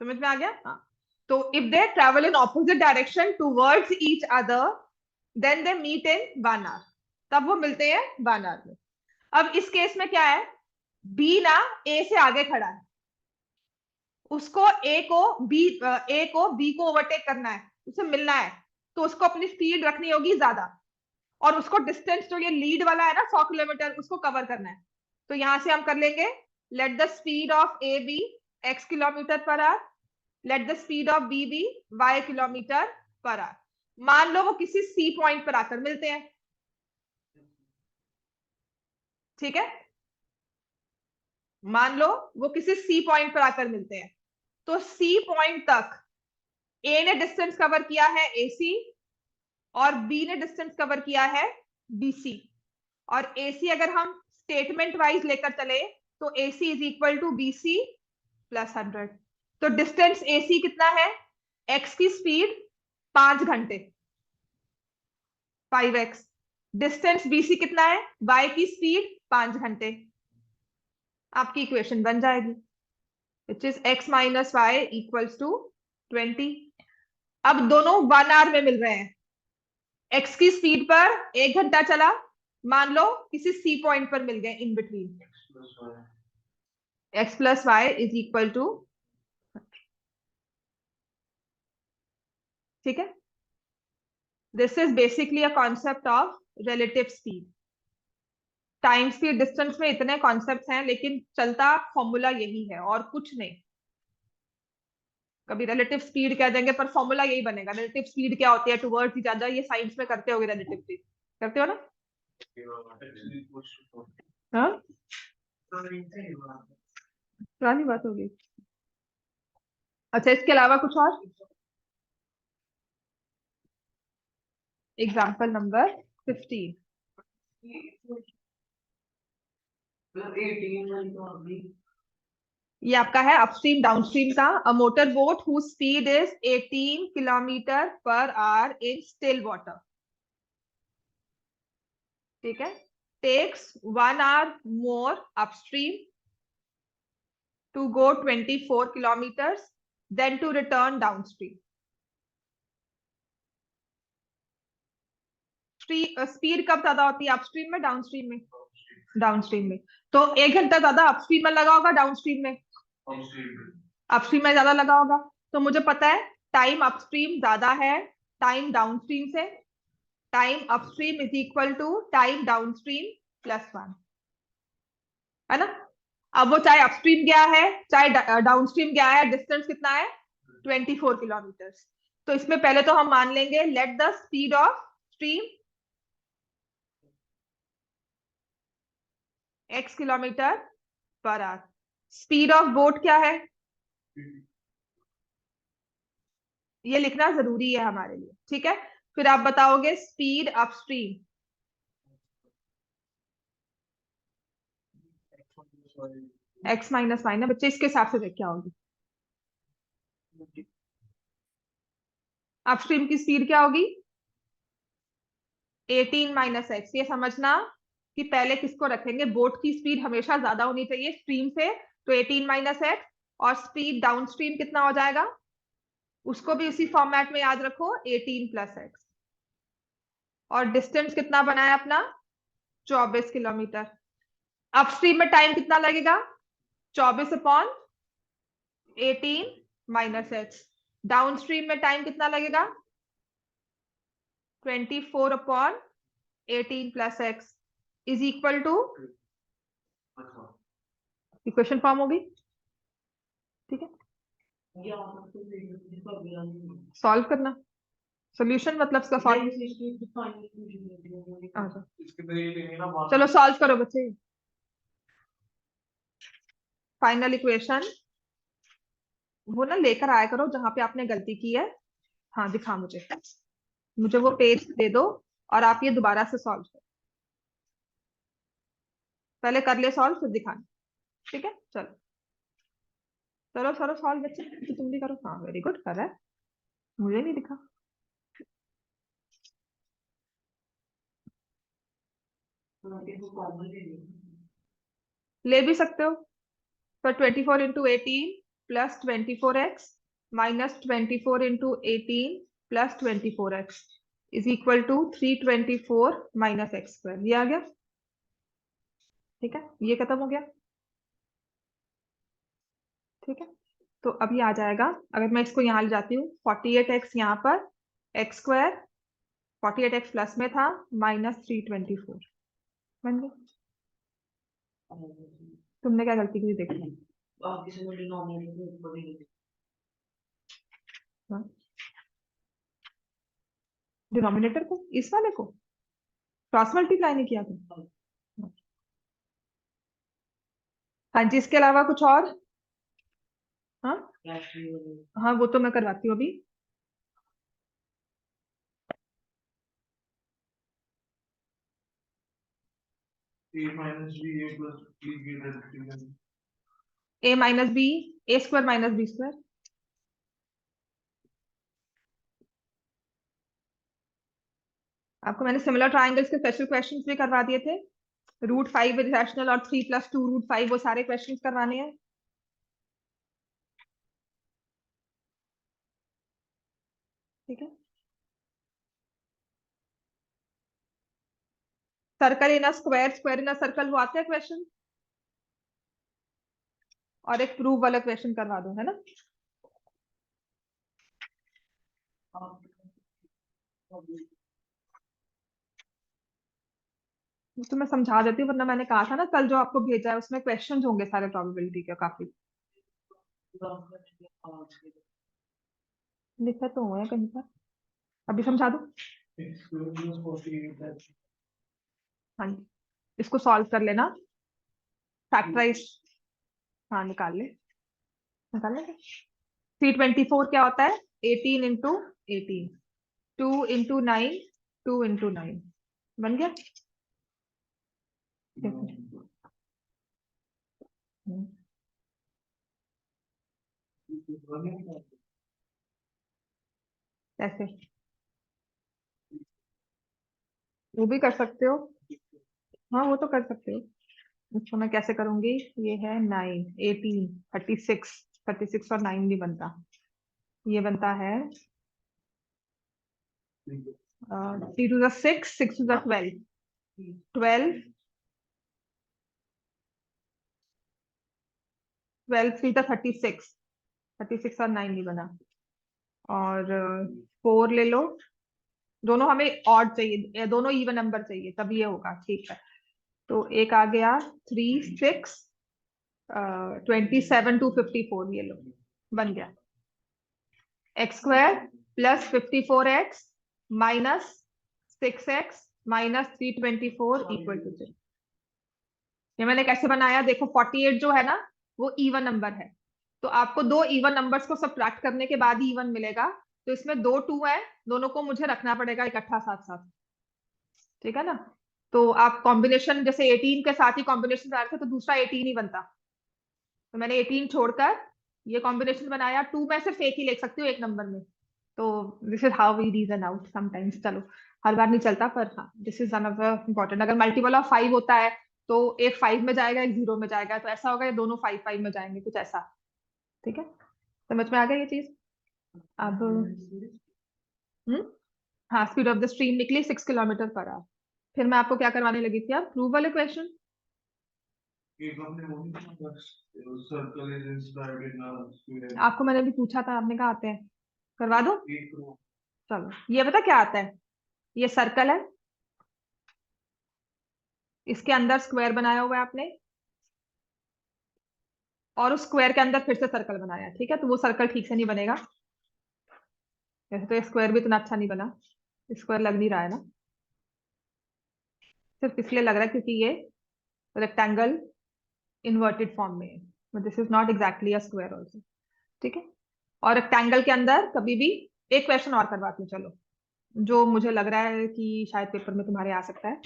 समझ में आ गया? हाँ। तो if they travel in opposite direction towards each other, then they meet in 1 hour। तब वो मिलते हैं 1 hour में। अब इस केस में क्या है, बी ना ए से आगे खड़ा है, उसको ए को बी को ओवरटेक करना है, उसे मिलना है, तो उसको अपनी स्पीड रखनी होगी ज्यादा, और उसको डिस्टेंस जो ये लीड वाला है ना 100 किलोमीटर, उसको कवर करना है। तो यहां से हम कर लेंगे, let the speed of A be x km/h, let the speed of B be y km/h। मान लो वो किसी सी पॉइंट पर आकर मिलते हैं। ठीक है, मान लो वो किसी सी पॉइंट पर आकर मिलते हैं, तो सी पॉइंट तक ए ने डिस्टेंस कवर किया है AC, और बी ने डिस्टेंस कवर किया है BC। और AC अगर हम स्टेटमेंट वाइज लेकर चले तो AC is equal to BC plus 100। तो डिस्टेंस AC कितना है, x की स्पीड 5 घंटे 5x, डिस्टेंस BC कितना है, y की स्पीड 5 घंटे। आपकी इक्वेशन बन जाएगी, which is x minus y equals to 20। अब दोनों 1 hour में मिल रहे हैं, x की स्पीड पर 1 घंटा चला, मान लो किसी सी पॉइंट पर मिल गए in between, x plus y is equal to. ठीक है, this is basically a concept of relative speed. Time speed distance में इतने कॉन्सेप्ट्स हैं, लेकिन चलता फॉर्मूला यही है और कुछ नहीं। कभी रिलेटिव स्पीड कह देंगे पर फॉर्मूला यही बनेगा। रिलेटिव स्पीड क्या होती है टुवर्ड्स ईच अदर, ये साइंस में करते होगे, रिलेटिव स्पीड करते हो ना? हाँ, पुरानी बात होगी। अच्छा, इसके अलावा कुछ और? Example number 15। ये आपका है अपस्ट्रीम डाउनस्ट्रीम का। A motor boat whose speed is 18 kilometre per hour in still water, ठीक है, takes 1 hour more upstream to go 24 kilometers then to return downstream. Speed कब ज्यादा होती है, अपस्ट्रीम में डाउनस्ट्रीम में? डाउनस्ट्रीम में। तो 1 घंटा ज्यादा अपस्ट्रीम में लगा होगा, डाउनस्ट्रीम में? अपस्ट्रीम में ज्यादा लगा होगा। तो मुझे पता है टाइम अपस्ट्रीम ज्यादा है टाइम डाउनस्ट्रीम से। Time upstream is equal to time downstream +1, है ना? अब वो चाहे अपस्ट्रीम गया है चाहे डाउनस्ट्रीम गया है, डिस्टेंस कितना है? 24 किलोमीटर। तो इसमें पहले तो हम मान लेंगे let the speed of stream x kilometre per our. Speed of boat क्या है? ये लिखना जरूरी है हमारे लिए, ठीक है? फिर आप बताओगे speed upstream, x minus y ना बच्चे, इसके हिसाब से देख क्या होगी। अपस्ट्रीम की स्पीड क्या होगी? 18 माइनस एक्स। ये समझना कि पहले किसको रखेंगे, बोट की स्पीड हमेशा ज्यादा होनी चाहिए स्ट्रीम से, तो 18 माइनस एक्स। और स्पीड डाउन स्ट्रीम कितना हो जाएगा, उसको भी उसी फॉर्मेट में याद रखो, 18 प्लस एक्स। और डिस्टेंस कितना बनाया अपना? 24 किलोमीटर। अपस्ट्रीम में टाइम कितना लगेगा? 24/18 माइनस एक्स। डाउन स्ट्रीम में टाइम कितना लगेगा? 24/18 plus x is equal to, equation form होगी, ठीक है? सॉल्व करना, सोल्यूशन मतलब इसका सॉल्व। अच्छा, चलो सॉल्व करो बच्चे। फाइनल इक्वेशन वो ना लेकर आया करो जहां पे आपने गलती की है। हाँ दिखा मुझे, मुझे वो पेज दे दो और आप ये दोबारा से सॉल्व करो। पहले कर ले सॉल्व फिर दिखाना, ठीक है? चलो चलो चलो सॉल्व बच्चे, तो तुम भी करो। हाँ वेरी गुड, कर रहा है, मुझे नहीं दिखा। ले भी सकते हो। तो 24/18 plus 24x minus 24/18 plus 24x is equal to 324 minus x square. ये आ गया, ठीक है? ये खत्म हो गया, ठीक है? तो अभी आ जाएगा, अगर मैं इसको यहाँ ले जाती हूँ, 48x यहाँ पर, एक्स स्क्वायर 48x प्लस में था माइनस 324 बन गया। तुमने क्या गलती की देखो। डिनोमिनेटर को, इस वाले को क्रॉस मल्टीप्लाई नहीं किया था। हाँ जी, इसके अलावा कुछ और? हाँ हाँ, वो तो मैं करवाती हूँ अभी। a minus B, A square minus B square. आपको मैंने सिमिलर ट्राइंगल्स के स्पेशल क्वेश्चंस भी करवा दिए थे। √5 इरेशनल और 3+2 √5, वो सारे क्वेश्चंस करवाने हैं, ठीक है? Circle in a square, square in a circle, वो आते हैं क्वेश्चन। और एक प्रूफ वाला क्वेश्चन करवा दो, है ना? तो मैं समझा देती हूँ, वरना मैंने कहा था ना कल जो आपको भेजा है उसमें क्वेश्चंस होंगे सारे प्रोबेबिलिटी के काफी। लिखा तो हुआ है कहीं पर, अभी समझा दो। हाँ जी, इसको सॉल्व कर लेना, फैक्टराइज। हाँ निकाल ले, निकाल ले। 324 क्या होता है? 18 इंटू 18, 2 इंटू 9, 2 इंटू 9, बन गया। ऐसे वो भी कर सकते हो। हाँ वो तो कर सकते हो। इसको मैं कैसे करूंगी? ये है 9, 18, 36, 36 और 9 भी बनता, ये बनता है 3 to the 6, 6 to the 12, 12, 12 3 to 36, 36 और 9 नहीं बना। और 4 ले लो, दोनों हमें ऑड चाहिए, दोनों इवन नंबर चाहिए तब ये होगा, ठीक है। तो एक आ गया 3, 6, 27 to 54, ये लो, बन गया। x² plus 54x minus 6x minus 324 equal to 0। ये मैंने कैसे बनाया देखो, 48 जो है ना वो इवन नंबर है, तो आपको दो इवन नंबर्स को सब्ट्रैक्ट करने के बाद ही इवन मिलेगा। तो इसमें दो 2 है, दोनों को मुझे रखना पड़ेगा इकट्ठा साथ साथ, ठीक है ना। तो आप कॉम्बिनेशन जैसे 18 के साथ ही कॉम्बिनेशन बना रहे थे तो दूसरा 18 ही बनता, तो मैंने 18 छोड़कर ये कॉम्बिनेशन बनाया। 2 में सिर्फ एक ही लिख सकती हूँ एक नंबर में, तो this is how we reason out sometimes. चलो हर बार नहीं चलता, पर हाँ this is one of the important. अगर मल्टीपल ऑफ 5 होता है तो एक 5 में जाएगा एक 0 में जाएगा, तो ऐसा होगा ये दोनों 5 5 में जाएंगे, कुछ ऐसा, ठीक है। समझ में आ गया ये चीज? अब हाँ, स्पीड ऑफ द स्ट्रीम निकली 6 किलोमीटर पर आवर। फिर मैं आपको क्या करवाने लगी थी? अब प्रूव वाले क्वेश्चन। आपको मैंने भी पूछा था, आपने कहा आते हैं, करवा दो। चलो ये पता क्या आता है, ये सर्कल है, इसके अंदर स्क्वायर बनाया हुआ है आपने, और उस स्क्वायर के अंदर फिर से सर्कल बनाया है, ठीक है। तो वो सर्कल ठीक से नहीं बनेगा, वैसे तो ये स्क्वायर भी इतना अच्छा नहीं बना, स्क्वायर लग नहीं रहा है ना, सिर्फ इसलिए लग रहा है क्योंकि ये रेक्टेंगल इन्वर्टेड फॉर्म में है, but this is not exactly a square also, ठीक है। और रेक्टेंगल के अंदर कभी भी, एक क्वेश्चन और करवाती हूँ चलो, जो मुझे लग रहा है कि शायद पेपर में तुम्हारे आ सकता है,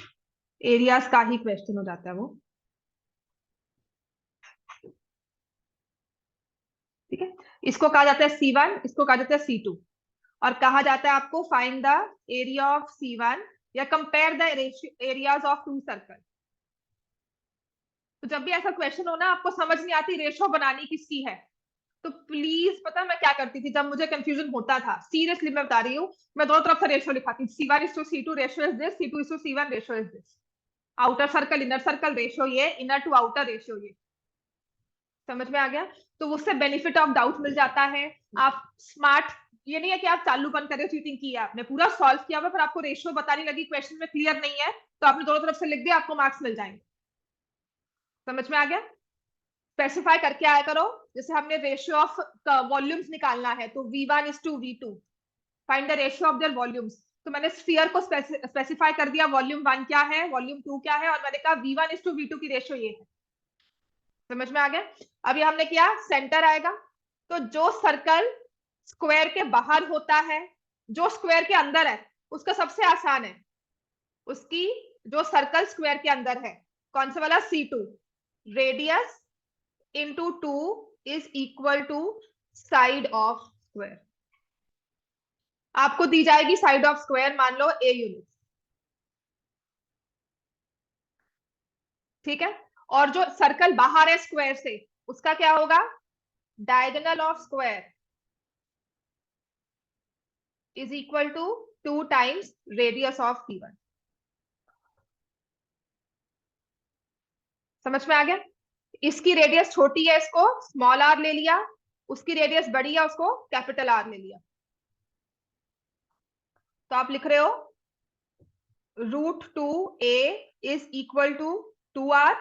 एरियाज का ही क्वेश्चन हो जाता है वो, ठीक है। इसको कहा जाता है C1, इसको कहा जाता है C2, और कहा जाता है आपको find the area of C1 या compare the areas of two circle. तो जब भी ऐसा क्वेश्चन हो ना, आपको समझ नहीं आती रेशो बनानी किसकी है, तो प्लीज, पता है मैं क्या करती थी जब मुझे कंफ्यूजन होता था, सीरियसली मैं बता रही हूँ, मैं दोनों तरफ से रेशो लिखाती थी। C1:C2 ratio is this, C2:C1 ratio is this, outer circle inner circle ratio ये, इनर टू आउटर रेशो ये। समझ में आ गया? तो उससे बेनिफिट ऑफ डाउट मिल जाता है। आप स्मार्ट, ये नहीं है कि आप चालू बंद करे, चीटिंग की है आपने, पूरा सॉल्व किया हुआ, पर आपको रेशियो बताने लगी क्वेश्चन में क्लियर नहीं है, तो आपने दोनों तरफ से लिख दिया, आपको मार्क्स मिल जाएंगे। समझ में आ गया? स्पेसिफाई करके आया करो, जैसे हमने रेशियो ऑफ वॉल्यूम्स निकालना है तो V1:V2, find the ratio of their volumes. तो मैंने स्फीयर को स्पेसिफाई कर दिया, वॉल्यूम 1 क्या है, वॉल्यूम 2 क्या है, और मैंने कहा V1:V2 की रेशियो ये है। समझ में आ गया? अभी हमने किया सेंटर आएगा, तो जो सर्कल स्क्वायर के बाहर होता है, जो स्क्वायर के अंदर है उसका सबसे आसान है, उसकी जो सर्कल स्क्वायर के अंदर है, कौन सा वाला? C2, radius into 2 is equal to side of square. आपको दी जाएगी साइड ऑफ स्क्वायर, मान लो A यूनिट, ठीक है। और जो सर्कल बाहर है स्क्वायर से, उसका क्या होगा? Diagonal of square is equal to 2 times radius of C1। समझ में आ गया? इसकी रेडियस छोटी है, इसको स्मॉल r ले लिया, उसकी रेडियस बड़ी है, उसको कैपिटल R ले लिया। तो आप लिख रहे हो √2a is equal to 2r,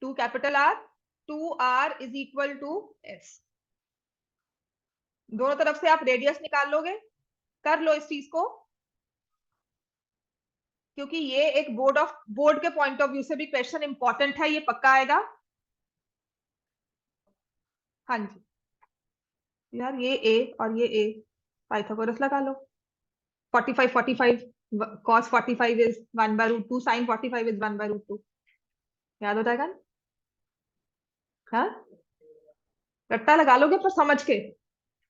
2 capital R, 2r is equal to s। दोनों तरफ से आप रेडियस निकाल लोगे, कर लो इस चीज को, क्योंकि ये एक बोर्ड के पॉइंट ऑफ व्यू से भी क्वेश्चन इंपॉर्टेंट है, ये पक्का आएगा। हाँ जी यार, ये a और ये a, पाइथागोरस लगा लो। 45 cos 45 is 1/√2, sin 45 is 1/√2, याद हो जाएगा ना? हाँ, रट्टा लगा लोगे पर समझ के।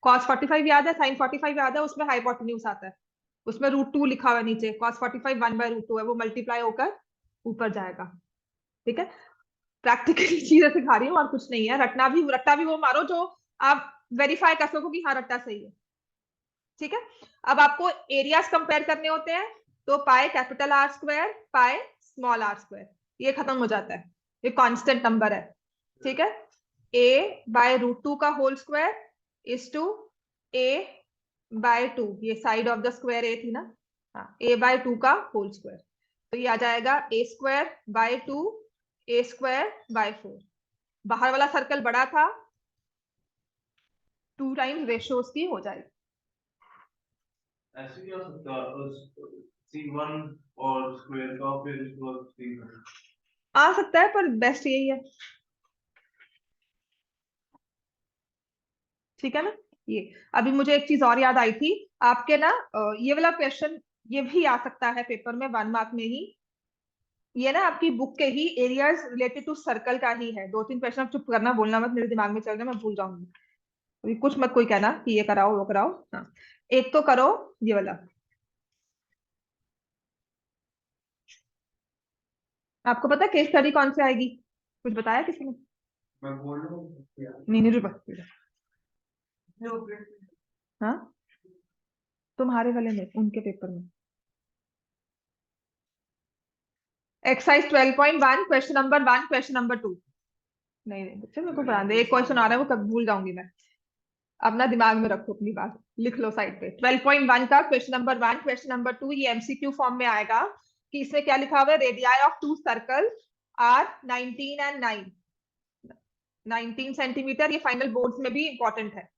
cos 45 याद है, sin 45 याद है, उसमें हाइपोटेन्यूज आता है, उसमें √2 लिखा हुआ है नीचे। cos 45 1/√2 है, वो मल्टीप्लाई होकर ऊपर जाएगा। ठीक है, प्रैक्टिकली चीजें सिखा रही हूँ और कुछ नहीं है। रट्टा भी वो मारो जो आप वेरीफाई कर सको कि हाँ रट्टा सही है। ठीक है, अब आपको एरियाज कंपेयर करने होते हैं, तो pi capital R square pi small R square, ये खत्म हो जाता है, ये कांस्टेंट नंबर है। ठीक है, a/√2 का whole square is to a/2, ये side of the square a थी ना, हाँ, a/2 का होल स्क्वायर, तो ये आ जाएगा a²/2 a²/4। बाहर वाला सर्कल बड़ा था, 2 टाइम्स रेशियो उसकी हो जाएगी। ऐसे भी हो सकता है C1 और स्क्वायर का फिर इसको C1 आ सकता है, पर बेस्ट यही है। ठीक है ना, ये अभी मुझे एक चीज और याद आई थी आपके ना, ये वाला क्वेश्चन ये भी आ सकता है पेपर में 1 मार्क में ही। ये ना आपकी बुक के ही एरियाज रिलेटेड टू सर्कल का ही है, 2-3 क्वेश्चन। आप चुप करना, बोलना मत, मेरे दिमाग में चल रहा है, मैं भूल जाऊंगी। अभी कुछ मत कोई कहना कि ये कराओ वो कराओ। हाँ, एक तो करो ये वाला। आपको पता है केस स्टडी कौन से आएगी? कुछ बताया किसी ने? मैं बोल रहा हूँ नहीं नहीं, रुको। हाँ, तुम्हारे वाले में, उनके पेपर में exercise 12.1 question number 1 question number 2। नहीं नहीं बच्चे, मेरे को बता दे, एक क्वेश्चन आ रहा है वो कब भूल जाऊंगी मैं। अपना दिमाग में रखो अपनी बात, लिख लो साइड पे। 12.1 का क्वेश्चन नंबर 1 क्वेश्चन नंबर 2 ये एमसीक्यू फॉर्म में आएगा कि इसमें क्या लिखा हुआ है, radii of 2 circle are 19 and 9, 19 centimetre. ये फाइनल बोर्ड्स में भी इंपॉर्टेंट है।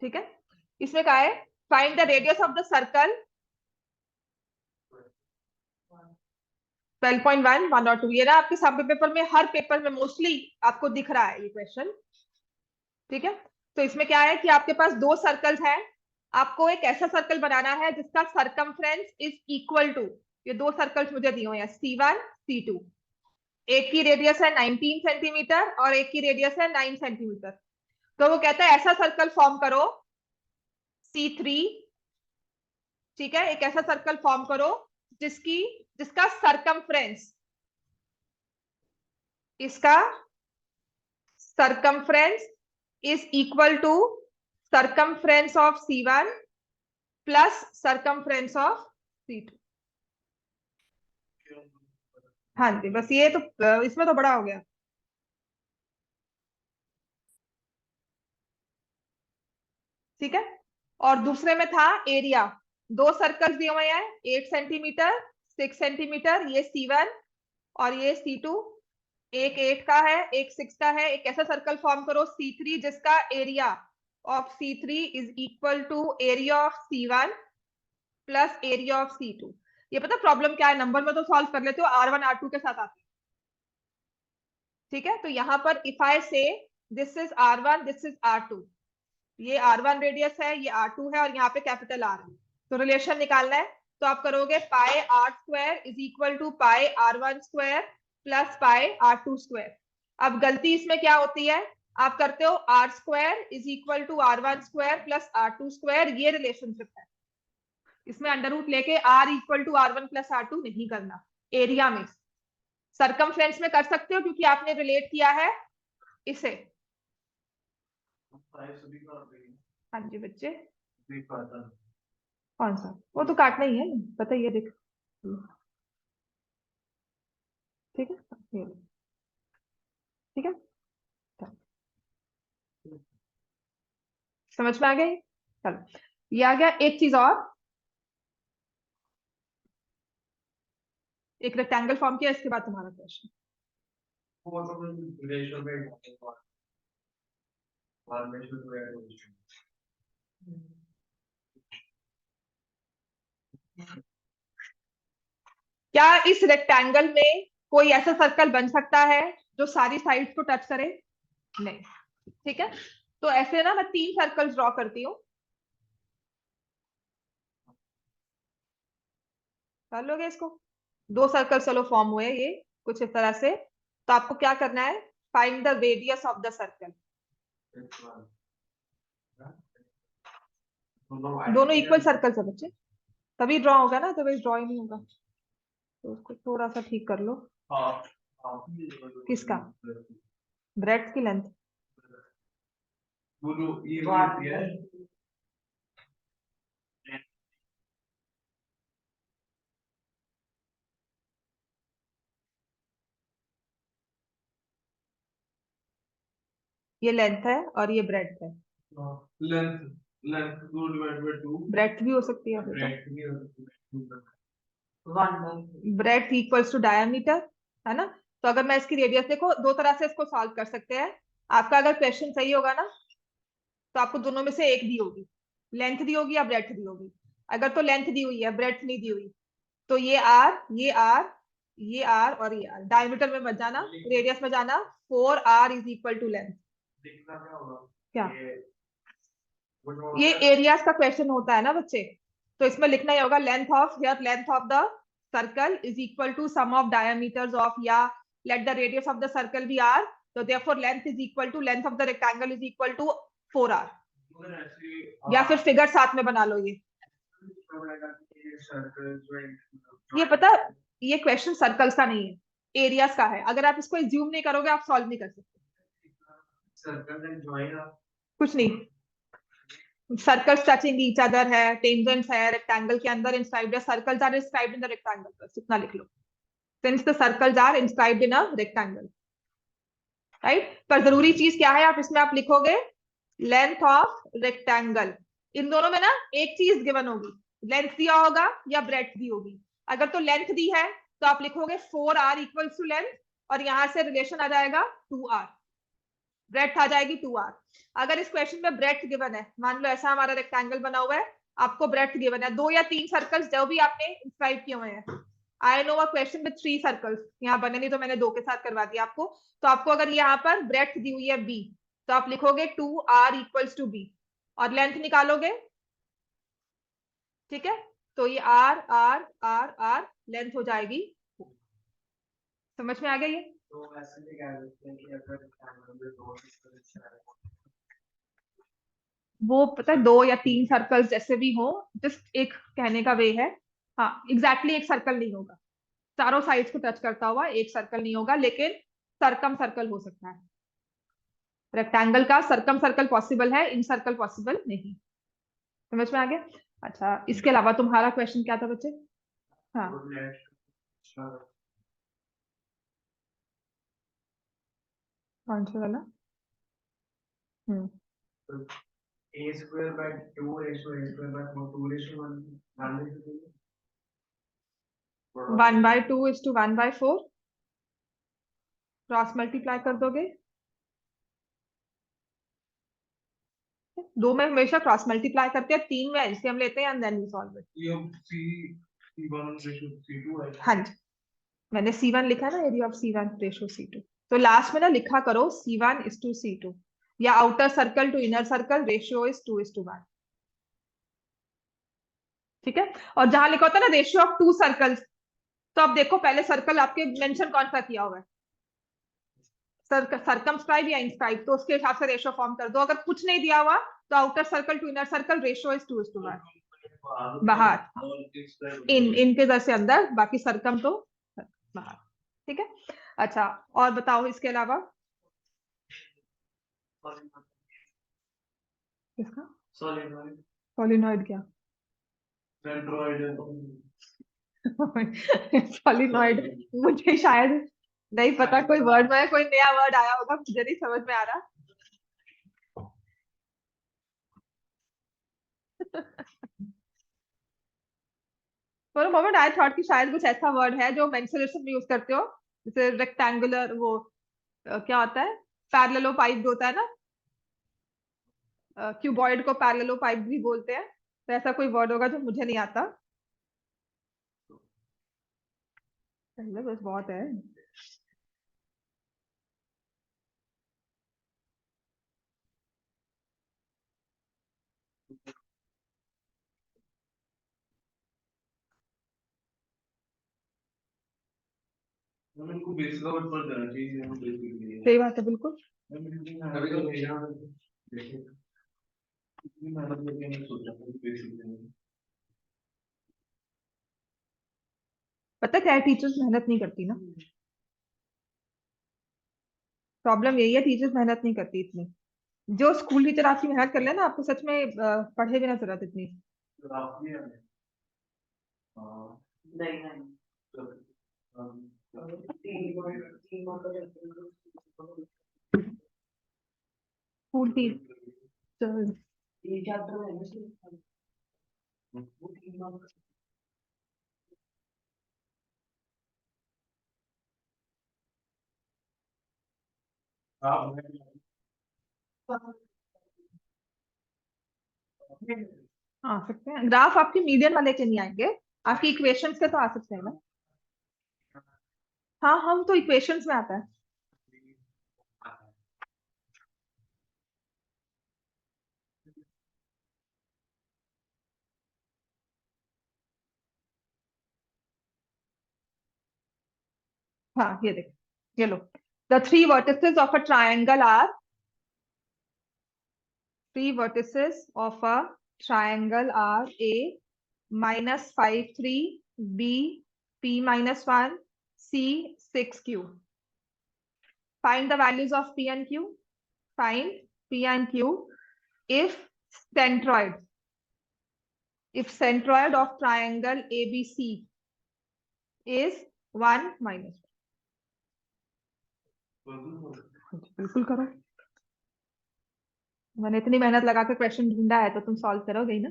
ठीक है, इसमें क्या है, find the radius of the circle. 12.1 1 और 2, ये ना आपके सब पेपर में, हर पेपर में मोस्टली आपको दिख रहा है ये क्वेश्चन। ठीक है, तो इसमें क्या है कि आपके पास 2 सर्कल्स हैं, आपको एक ऐसा सर्कल बनाना है जिसका सरकमफ्रेंस इज इक्वल टू, ये 2 सर्कल्स मुझे दिए हुए हैं C1 C2। एक की रेडियस है 19 सेंटीमीटर और एक की रेडियस है 9 सेंटीमीटर। तो वो कहता है ऐसा सर्कल फॉर्म करो C3। ठीक है, एक ऐसा सर्कल फॉर्म करो जिसका सरकमफ्रेंस, इसका circumference is equal to circumference of C1 plus circumference of C2। हाँ जी, बस ये तो इसमें तो बड़ा हो गया। ठीक है, और दूसरे में था एरिया, 2 सर्कल्स दिए हुए हैं, 8 सेंटीमीटर 6 सेंटीमीटर, ये C1 और ये C2। एक 8 का है एक 6 का है, एक ऐसा सर्कल फॉर्म करो C3 जिसका area of C3 is equal to area of C1 plus area of C2। ये पता प्रॉब्लम क्या है, नंबर में तो सॉल्व कर लेते हो, R1 R2 के साथ आते हैं। ठीक है, तो यहां पर इफ आई से this is R1 this is R2, ये R1 रेडियस है, ये R2 है, और यहाँ पे कैपिटल R है, तो रिलेशन निकालना है। तो आप करोगे pi R square is equal to pi R1 square plus pi R2 square. अब गलती इसमें क्या होती है, आप करते हो R square is equal to R1 square plus R2 square, ये रिलेशनशिप है। इसमें अंडर रूट लेके R equal to R1 plus R2 नहीं करना। एरिया में सरकमफ्रेंस में कर सकते हो क्योंकि आपने रिलेट किया है इसे। हाँ जी बच्चे, कौन सा, वो तो काटना ही है, पता ही है, देख। ठीक है, ठीक है, समझ में आ गया? चलो, ये आ गया। एक चीज और, एक रेक्टेंगल फॉर्म किया, इसके बाद तुम्हारा क्वेश्चन। वो तो रेशियो पे वन रेशियो टू रेशियो। क्या इस रेक्टेंगल में कोई ऐसा सर्कल बन सकता है जो सारी साइड्स को टच करे? नहीं। ठीक है, तो ऐसे ना मैं 3 सर्कल्स ड्रॉ करती हूँ, कर लोगे इसको? 2 सर्कल चलो फॉर्म हुए ये कुछ इस तरह से। तो आपको क्या करना है, find the radius of the circle. दोनों इक्वल सर्कल्स है बच्चे, तभी ड्रॉ होगा ना, तो वैसे ड्रॉ ही नहीं होगा। तो उसको थोड़ा सा ठीक कर लो। किसका? ब्रेड्थ की लेंथ? ये लेंथ है और ये ब्रेड्थ है। Length length 2 divide by 2 breadth भी हो सकती है, ब्रेथ भी हो सकती है। ब्रेड्थ इक्वल्स टू डायमीटर, है ना? तो अगर मैं इसकी रेडियस, देखो 2 तरह से इसको सॉल्व कर सकते हैं। आपका अगर क्वेश्चन सही होगा ना, तो आपको दोनों में से एक दी होगी, लेंथ दी होगी या ब्रेड्थ दी होगी। अगर तो लेंथ दी हुई है, ब्रेड्थ नहीं दी हुई, तो ये आर, ये आर, ये आर और ये आर, डायमीटर में मत जाना, रेडियस में जाना। 4r is equal to length. दिखना क्या होगा? क्या? वो ये एरियाज का क्वेश्चन होता है ना बच्चे, तो इसमें लिखना ही होगा length of, here length of the circle is equal to sum of diameters of, या let the radius of the circle be r, तो therefore length is equal to, length of the rectangle is equal to 4r। या फिर figure साथ में बना लो। ये पता, ये क्वेश्चन सर्कल्स का नहीं है, एरियाज का है। अगर आप इसको ज्यूम नहीं करोगे, आप सॉल्व नहीं कर सकते। सर्कल जॉइन कुछ नहीं, सर्कल्स टचिंग ईच अदर है, टेंजेंट्स है, रेक्टेंगल के अंदर इंस्क्राइब्ड है, circles are inscribed in the rectangle, बस इतना लिख लो। Since the circles are inscribed in a rectangle, right? पर जरूरी चीज क्या है, आप इसमें आप लिखोगे लेंथ ऑफ रेक्टेंगल। इन दोनों में ना एक चीज गिवन होगी, लेंथ दिया होगा या ब्रेड्थ दी होगी। अगर तो लेंथ दी है तो आप लिखोगे 4r इक्वल्स टू लेंथ, और यहां से रिलेशन आ जाएगा 2r, ब्रेड्थ आ जाएगी 2r। अगर इस क्वेश्चन में ब्रेड्थ गिवन है, मान लो ऐसा हमारा रेक्टेंगल बना हुआ है, आपको ब्रेड्थ गिवन है 2 या 3 सर्कल्स जो भी आपने इंस्क्राइब किए हुए हैं। I know a question with 3 circles, यहाँ बने नहीं तो मैंने 2 के साथ करवा दिया आपको। तो आपको अगर यहाँ पर ब्रेड्थ दी हुई है b, तो आप लिखोगे 2r इक्वल्स टू b, और लेंथ निकालोगे। ठीक है, तो ये r r r r length हो जाएगी। समझ में आ गया ये? तो ऐसे भी कह सकते हैं कि अगर रेक्टेंगल में दो वो पता है 2 या 3 सर्कल्स जैसे भी हो, जस्ट एक कहने का वे है। हाँ एग्जैक्टली एक सर्कल नहीं होगा, चारों साइड्स को टच करता हुआ एक सर्कल नहीं होगा, लेकिन सरकम सर्कल हो सकता है। रेक्टेंगल का सरकम सर्कल पॉसिबल है, इन सर्कल पॉसिबल नहीं। समझ में आ गया? अच्छा, इसके अलावा तुम्हारा क्वेश्चन क्या था बच्चे? हाँ, कौन सा वाला? a square by 2 ratio a square by 4 2 ratio 1 1/2 is to 1/4, cross multiply कर दोगे। दो में हमेशा क्रॉस मल्टीप्लाई करते हैं, 3 में एलसीएम लेते हैं and then we solve it. ये c1 ratio c2 है। हाँ जी, मैंने C1 लिखा है ना, area of C1 ratio C2। तो लास्ट में ना लिखा करो C1 इज टू C2, या outer circle to inner circle ratio is 2:1। ठीक है, और जहां लिखा होता है ना रेशियो ऑफ 2 सर्कल्स, तो अब देखो पहले सर्कल आपके मेंशन कौन सा किया हुआ है, सर्कमस्क्राइब या इंस्क्राइब, तो उसके हिसाब से रेशियो फॉर्म कर दो। अगर कुछ नहीं दिया हुआ तो outer circle to inner circle ratio is 2:1, बाहर इन इनके इधर से अंदर, बाकी सर्कम तो बाहर। ठीक है, अच्छा और बताओ इसके अलावा किसका? सोलिनॉइड क्या? सोलिनॉइड मुझे शायद नहीं पता, कोई वर्ड में कोई नया वर्ड आया होगा, मुझे नहीं समझ में आ रहा। For a moment I thought कि शायद कुछ ऐसा वर्ड है जो मेंसुरेशन में यूज करते हो, जैसे रेक्टेंगुलर वो क्या होता है, पैरेललोपाइड होता है ना, क्यूबॉइड को पैरेललोपाइड भी बोलते हैं, तो ऐसा कोई वर्ड होगा जो मुझे नहीं आता। पहले बस बहुत है। उनको बेसिक का वर्ड पढ़ देना चाहिए, हम बेसिक लिए सही बात है, बिल्कुल। अभी तो भेजना देखिए कितनी मेहनत करके मैंने सोचा था कि बेसिक लेंगे। पता क्या है, टीचर्स मेहनत नहीं करती ना, प्रॉब्लम यही है, टीचर्स मेहनत नहीं करती इतनी। जो स्कूल टीचर आपकी मेहनत कर ले ना, आपको सच में पढ़े बिना जरूरत इतनी। तो आप भी आए। हाँ नहीं नहीं तो तीन स्कूल टीचर ये चैप्टर है ना, वो तीन मार्क्स। आप आ सकते हैं, ग्राफ आपके मीडियन वाले के नहीं आएंगे, आपकी इक्वेशंस के तो आ सकते हैं ना। हाँ, हम तो इक्वेशंस में आता है। हाँ, ये देख, ये लो, the three vertices of a triangle are, three vertices of a triangle are A minus 5 3, B P minus 1, C 6 Q. Find the values of P and Q. Find P and Q if centroid, of triangle ABC is 1 minus 1. बिल्कुल करो, मैंने इतनी मेहनत लगा कर question ढूंढा है तो तुम सॉल्व करोगे ही ना।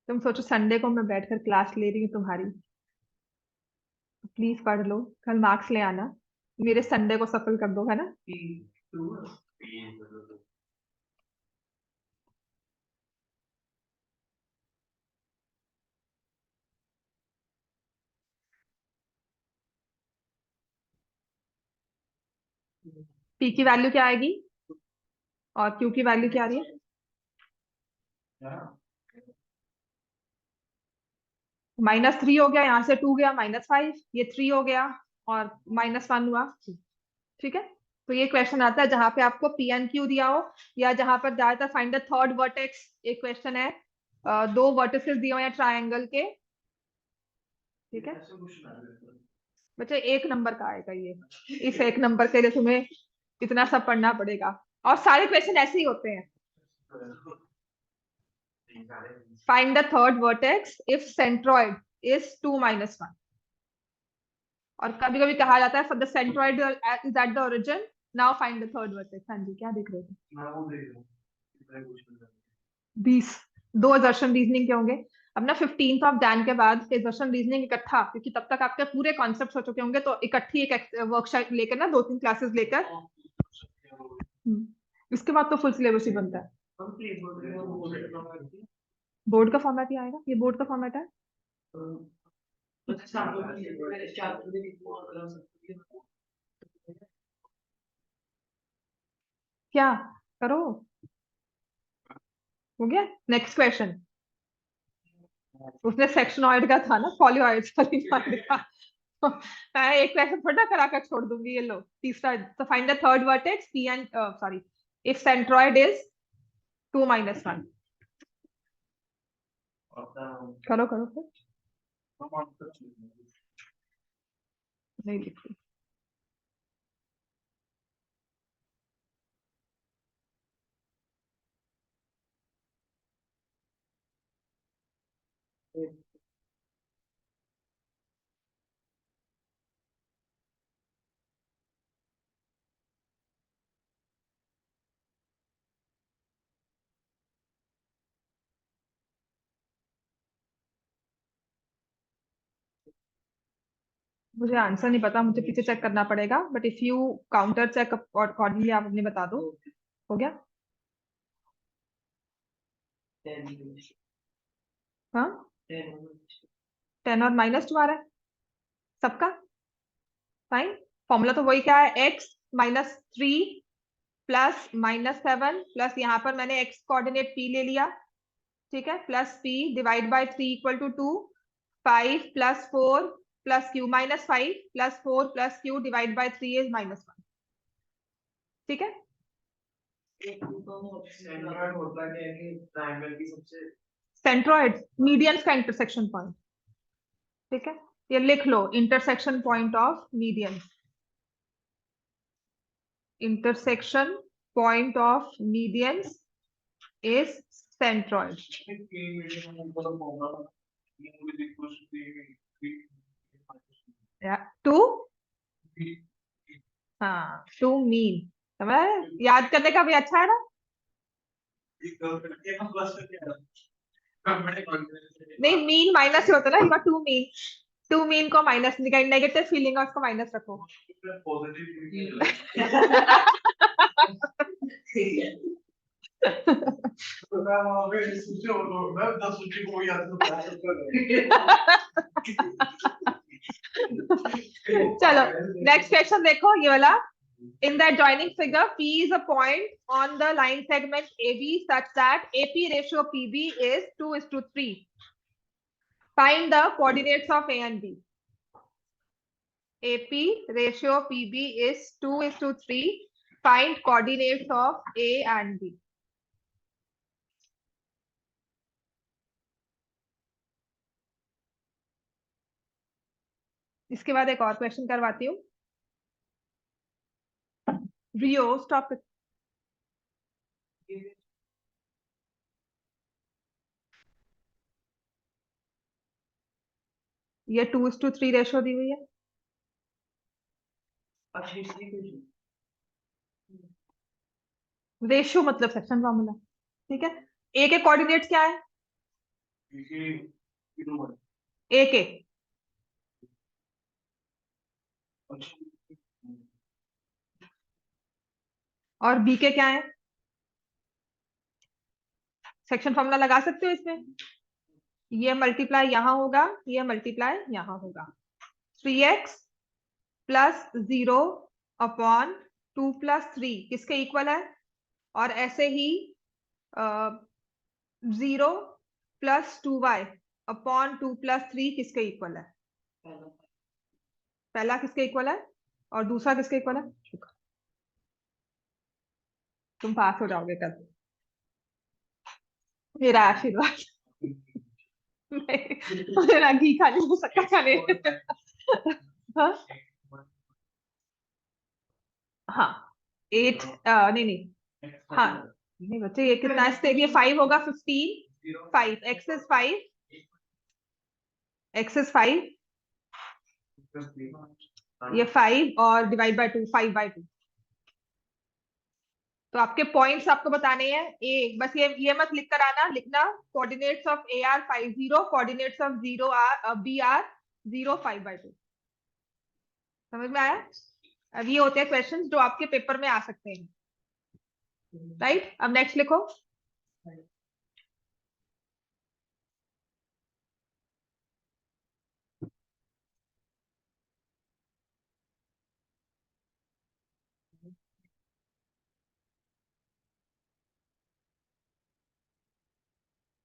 तुम सोचो संडे को मैं बैठकर क्लास ले रही हूँ तुम्हारी, प्लीज पढ़ लो, कल मार्क्स ले आना, मेरे संडे को सफल कर दो, है ना। पी की वैल्यू क्या आएगी और क्यू की वैल्यू क्या आ रही है? -3 हो गया, यहाँ से 2 गया, -5, ये 3 हो गया और -1 हुआ। ठीक है, तो ये क्वेश्चन आता है जहां पे आपको पी एन क्यू दिया हो, या जहां पर ज्यादातर फाइंड द थर्ड वर्टेक्स, एक क्वेश्चन है, दो वर्टिसेस दिए हो या ट्रायंगल के। ठीक है बच्चे, एक नंबर का आएगा ये, इस एक नंबर के लिए तुम्हें इतना सब पढ़ना पड़ेगा, और सारे क्वेश्चन ऐसे ही होते हैं। Find the third vertex if centroid is 2 minus 1, और कभी कभी कहा जाता है for the centroid is at the origin, now find the third vertex. हाँ जी, क्या देख रहे थे? मैं वो देख रहा हूँ कितना क्वेश्चन है। 20, दो असर्शन रीजनिंग के होंगे। अब ना 15 के बाद असर्शन रीजनिंग इकट्ठा, क्योंकि तब तक आपके पूरे कॉन्सेप्ट हो चुके होंगे, तो इकट्ठी एक वर्कशॉप लेकर ना, 2-3 क्लासेस लेकर, इसके बाद तो फुल सिलेबस ही बनता है। बोर्ड का फॉर्मेट ही आएगा, ये बोर्ड का फॉर्मेट है। क्या करो, हो गया। नेक्स्ट क्वेश्चन, उसने सेक्शनॉइड का था ना, पॉलीऑइड सॉलिनॉइड का। मैं एक क्वेश्चन थोड़ा करा कर छोड़ दूंगी। ये लो तीसरा, तो find the third vertex P and, sorry, if centroid is 2 minus 1। करो करो फिर, नहीं लिखती। मुझे आंसर नहीं पता, मुझे पीछे चेक करना पड़ेगा, but if you counter check accordingly आप अपने बता दो। हो गया? हाँ, 10 और -2 आ रहा है सबका। फाइन। फॉर्मूला तो वही, क्या है, x -3 प्लस -7 प्लस यहाँ पर मैंने x कोऑर्डिनेट p ले लिया, ठीक है, plus p divide by 3 equal to 2, 5 plus 4 plus q -5 plus 4 plus q divide by 3 is -1, ठीक है। सेंट्रॉइड होता है कि ट्रायंगल की सबसे सेंट्रोइड मीडियन का इंटरसेक्शन पॉइंट, ठीक है, ये लिख लो, intersection point of median, intersection point of medians is centroid. Yeah, to हाँ, to mean, समझ आया? याद करने का भी अच्छा है ना। नहीं, मीन माइनस होता है ना, टू मीन, टू मीन को माइनस, नेगेटिव फीलिंग है उसको माइनस रखो। चलो नेक्स्ट क्वेश्चन देखो, ये वाला। In the adjoining figure, P is a point on the line segment AB such that AP ratio PB is 2:3. Find the coordinates of A and B. AP ratio PB is 2:3. Find coordinates of A and B. इसके बाद एक और question करवाती हूँ। रियो stop. ये 2:3 ratio दी हुई है। Ratio मतलब सेक्शन फॉर्मूला, ठीक है। ए के कोऑर्डिनेट्स क्या है? ए के और बी के क्या है? सेक्शन फॉर्मूला लगा सकते हो इसमें। ये मल्टीप्लाई यहाँ होगा, ये मल्टीप्लाई यहाँ होगा। 3x प्लस 0 अपॉन 2 + 3 किसके इक्वल है? और ऐसे ही 0 + 2y अपॉन 2 + 3 किसके इक्वल है? पहला किसके इक्वल है और दूसरा किसके इक्वल है? तुम पास हो जाओगे कल, मेरा आशीर्वाद। मेरा घी खाने को सक्का खाने। हाँ हाँ, 8 नहीं नहीं, हाँ नहीं बच्चे, ये कितना है? ये 5 होगा, 15, 5 x is 5, x is 5, ये 5 और डिवाइड बाय 2, 5/2। तो आपके पॉइंट्स आपको बताने हैं। ए बस ये मत लिख कर आना, लिखना coordinates of A are 5, coordinates of 0 are B are 0, 5/2। समझ में आया? अब ये होते हैं क्वेश्चंस जो आपके पेपर में आ सकते हैं, राइट। अब नेक्स्ट लिखो।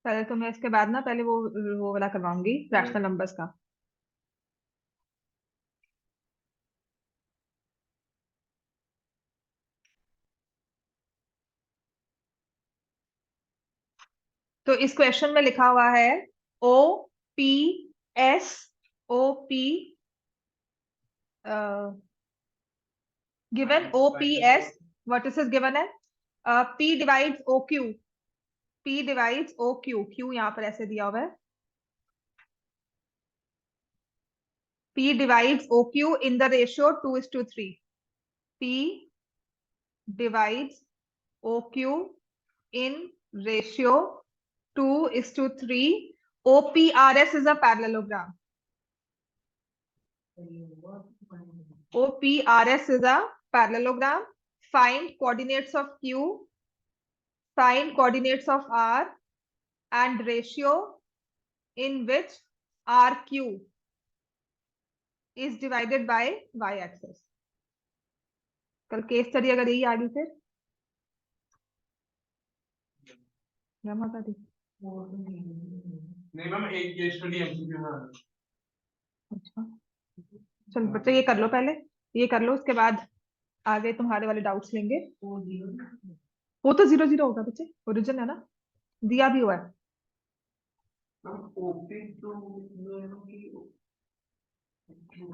पहले तो मैं इसके बाद ना, पहले वो वाला करवाऊंगी, रैशनल नंबर्स का। तो इस क्वेश्चन में लिखा हुआ है O P S, O P given O P S, what is given है? P divides O Q, P divides O Q, Q यहाँ पर ऐसे दिया हुआ है, P divides OQ in the ratio 2:3. P divides OQ in ratio 2:3. OPRS is a parallelogram. OPRS is a parallelogram. Find coordinates of Q, find coordinates of R, and ratio in which RQ is divided by y-axis. कल case study अगर यही आ गई फिर क्या मजा थी। नहीं ma'am, एक केस स्टडी एमसीक्यू में आ रहा है। अच्छा चलो बच्चे ये कर लो, पहले ये कर लो, उसके बाद आगे तुम्हारे वाले डाउट्स लेंगे। वो तो 0 0 होगा बच्चे, ओरिजिन है ना, दिया भी हुआ है।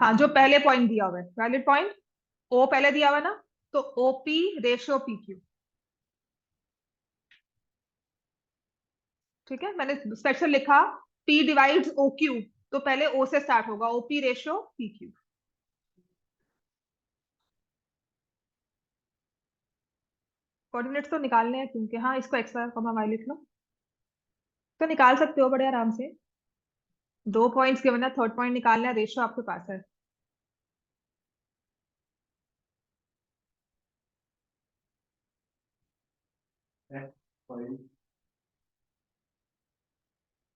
हाँ जो पहले पॉइंट दिया हुआ है, वैलिड पॉइंट ओ पहले दिया हुआ है ना, तो ओपी रेशियो PQ, ठीक है। मैंने स्पेशल लिखा P डिवाइड्स OQ, तो पहले O से स्टार्ट होगा, OP रेशियो PQ। कोऑर्डिनेट्स तो निकालने हैं क्योंकि, हाँ इसको एक्स वाई लिख लो, तो निकाल सकते हो बड़े आराम से। 2 पॉइंट्स गिवन है, थर्ड पॉइंट निकालना है, रेशियो आपके पास है।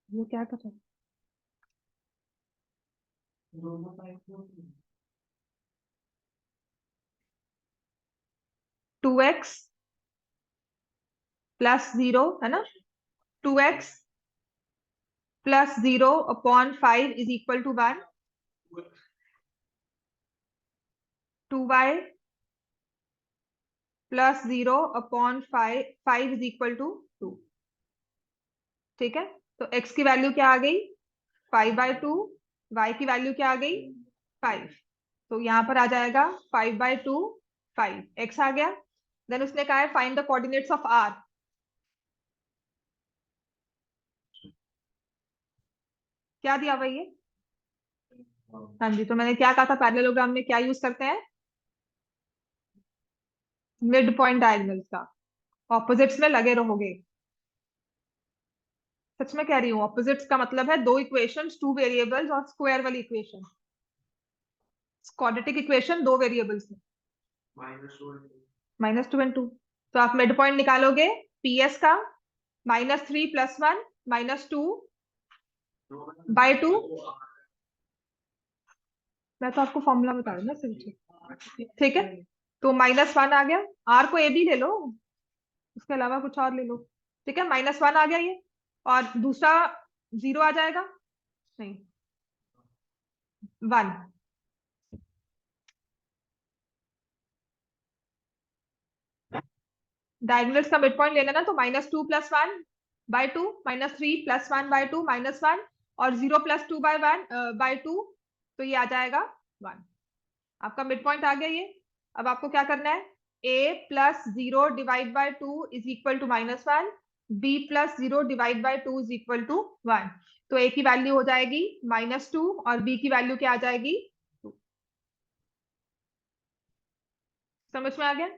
वो क्या कर रहा है? 2x प्लस 0 है ना, 2x plus 0 upon 5 is equal to 1, 2y plus 0 upon 5 is equal to 2, ठीक है। तो x की वैल्यू क्या आ गई 5/2, y की वैल्यू क्या आ गई 5, तो यहाँ पर आ जाएगा 5/2, 5 x आ गया। देन उसने कहा है find the coordinates of r, क्या दिया हुआ ये, हाँ जी, तो मैंने क्या कहा था पैरेललोग्राम में क्या यूज करते हैं, मिड पॉइंट डायगोनल्स का, ऑपोजिट्स में लगे रहोगे। सच में कह रही हूँ, ऑपोजिट्स का मतलब है दो इक्वेशंस, 2 वेरिएबल्स और स्क्वायर वाली इक्वेशन, क्वाड्रेटिक इक्वेशन 2 वेरिएबल्स में, -2 and 2, तो आप मिड पॉइंट निकालोगे PS का, -3 + 1 -2/2, मैं तो आपको फॉर्मूला बता रही हूँ ना सिर्फ, ठीक है। तो -1 आ गया, R को AB ले लो, उसके अलावा कुछ और ले लो, ठीक है। -1 आ गया ये, और दूसरा 0 आ जाएगा, नहीं 1, डायगोनल्स का मिड पॉइंट लेना ना, तो -2 + 1/2, -3 + 1/2 -1, और 0 + 2/2, तो ये आ जाएगा 1, आपका मिड पॉइंट आ गया ये। अब आपको क्या करना है, a + 0 / 2 is equal to -1, b + 0 / 2 is equal to 1, तो a की वैल्यू हो जाएगी -2 और b की वैल्यू क्या आ जाएगी 2, समझ में आ गया।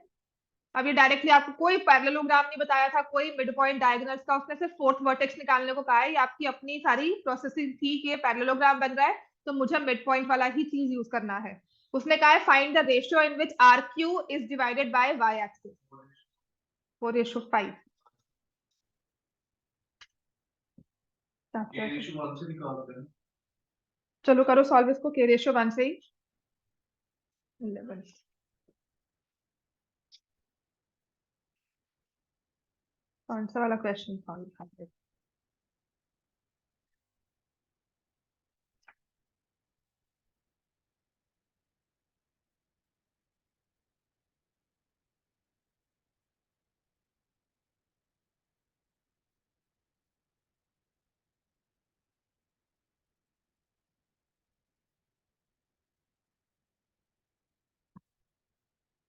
अब ये डायरेक्टली आपको कोई पैरेललोग्राम नहीं बताया था, कोई मिड पॉइंट डायगोनल्स का, उसने सिर्फ फोर्थ वर्टेक्स निकालने को कहा है। ये आपकी अपनी सारी प्रोसेसिंग थी कि ये पैरेललोग्राम बन रहा है, तो मुझे मिड पॉइंट वाला ही चीज यूज करना है। उसने कहा है find the ratio in which RQ is divided by y axis, 4:5। चलो करो सॉल्व इसको, के रेशियो 1 से ही 11, कौन सा वाला क्वेश्चन सॉल्व करते,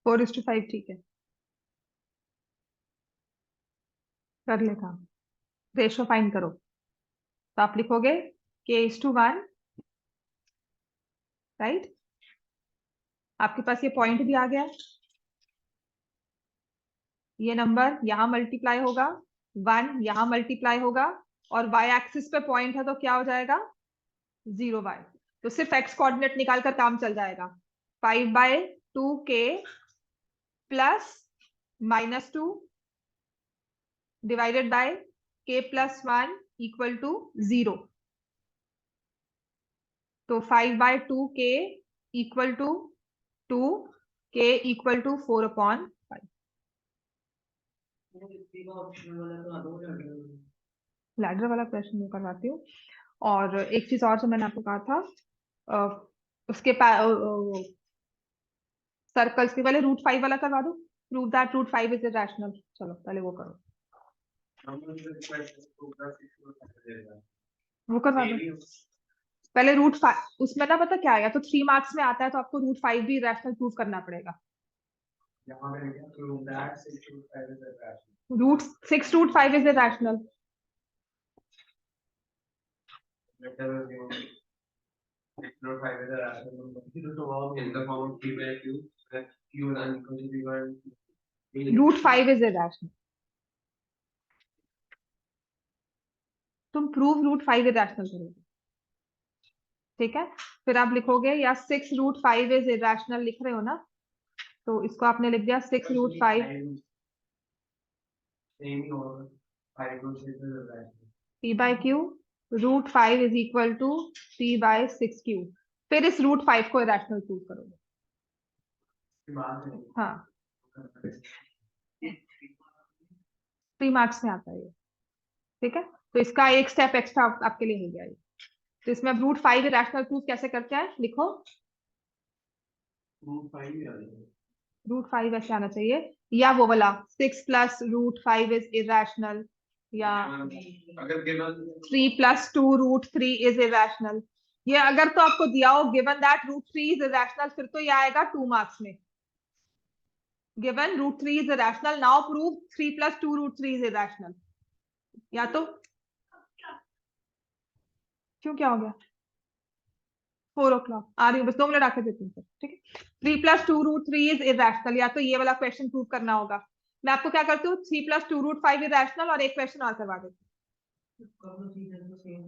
फोर इज टू 5, ठीक है कर ले काम। रेशियो फाइंड करो, तो आप लिखोगे k/1, राइट, आपके पास ये पॉइंट भी आ गया, ये नंबर यहाँ मल्टीप्लाई होगा, 1 यहाँ मल्टीप्लाई होगा, और y एक्सिस पे पॉइंट है तो क्या हो जाएगा 0y, तो सिर्फ एक्स कोऑर्डिनेट निकाल कर काम चल जाएगा। 5/2k plus -2 divided by k + 1 equal to 0। तो 5/2k equal to 2, k equal to 4/5। Ladder वाला प्रश्न मैं करवाती हूँ। और एक चीज और जो मैंने आपको कहा था, उसके सर्कल्स के पहले √5 वाला करवा दो। Prove that √5 is irrational. चलो पहले वो करो, वो करवा दो पहले √5। उसमें ना पता क्या आएगा, तो 3 मार्क्स में आता है तो आपको √5 भी इरेशनल प्रूव करना पड़ेगा। √6 इज इरेशनल। √5 is irrational. तुम प्रूव √5 इरेशनल करोगे, ठीक है। फिर आप लिखोगे या 6√5 इज इरेशनल लिख रहे हो ना, तो इसको आपने लिख दिया 6√5 p/q, √5 is equal to p/6q। फिर इस √5 को इरेशनल प्रूव करोगे। हाँ, 3 मार्क्स में आता है ये, ठीक है। तो इसका एक स्टेप एक्स्ट्रा आपके लिए हो गया ये। तो इसमें अब √5 इरेशनल प्रूफ कैसे करते हैं, लिखो। √5 ऐसे आना चाहिए, या वो वाला 6 + √5 इज इरेशनल, या 3 + 2 √3 इज इरेशनल। ये अगर तो आपको दिया हो गिवन दैट √3 इज इरेशनल, फिर तो ये आएगा 2 मार्क्स में। Given √3 is irrational, now prove 3 + 2 √3 is irrational. या तो क्यों, क्या हो गया? 4 o'clock आ रही हूँ, बस 2 मिनट आके देती हूँ, ठीक है। 3 + 2 √3 इज इरेशनल, या तो ये वाला क्वेश्चन प्रूव करना होगा। मैं आपको क्या करती हूँ, 3 + 2 √5 इरेशनल और एक क्वेश्चन और करवा देती हूँ।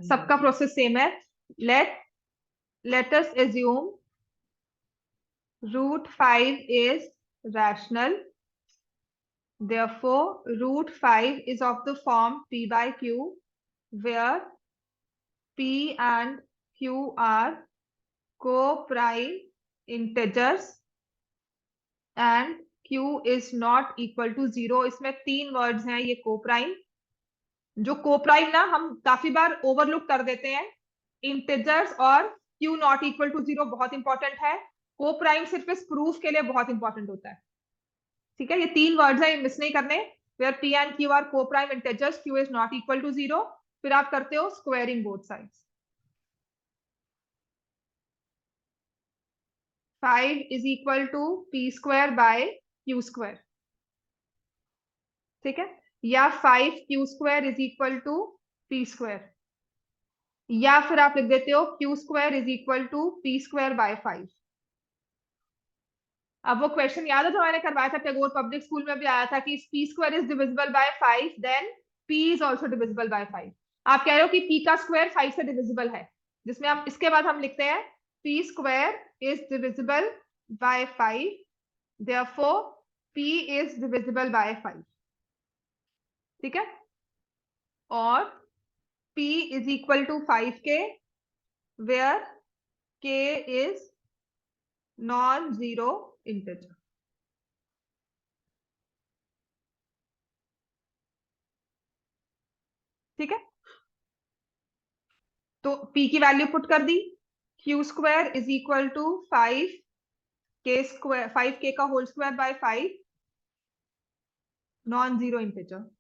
सबका प्रोसेस सेम है। Let us assume √5 is rational, therefore √5 is of the form p/q, where p and q are co-prime integers and q is not equal to 0। इसमें 3 वर्ड्स हैं ये co-prime। जो co-prime ना हम काफी बार ओवरलुक कर देते हैं, इंटीजर्स और q नॉट इक्वल टू 0 बहुत इंपॉर्टेंट है। co-prime सिर्फ इस प्रूफ के लिए बहुत इंपॉर्टेंट होता है, ठीक है। ये 3 वर्ड्स हैं, मिस नहीं करने। Where p and q are co-prime integers, q is not equal to 0। फिर आप करते हो squaring both sides. 5 is equal to p²/q², ठीक है। या 5q² is equal to p², या फिर आप लिख देते हो q² is equal to p²/5। अब वो क्वेश्चन याद है जो मैंने करवाया था टैगोर पब्लिक स्कूल में भी आया था कि p² is divisible by 5, then p is also divisible by 5। आप कह रहे हो कि p का स्क्वायर 5 से डिविजिबल है, जिसमें आप इसके बाद हम लिखते हैं p² is divisible by 5, therefore p is divisible by 5, ठीक है। और p is equal to 5k, where k is non-zero integer, ठीक है। तो p की वैल्यू पुट कर दी, q² is equal to 5k का whole square by 5, non zero integer.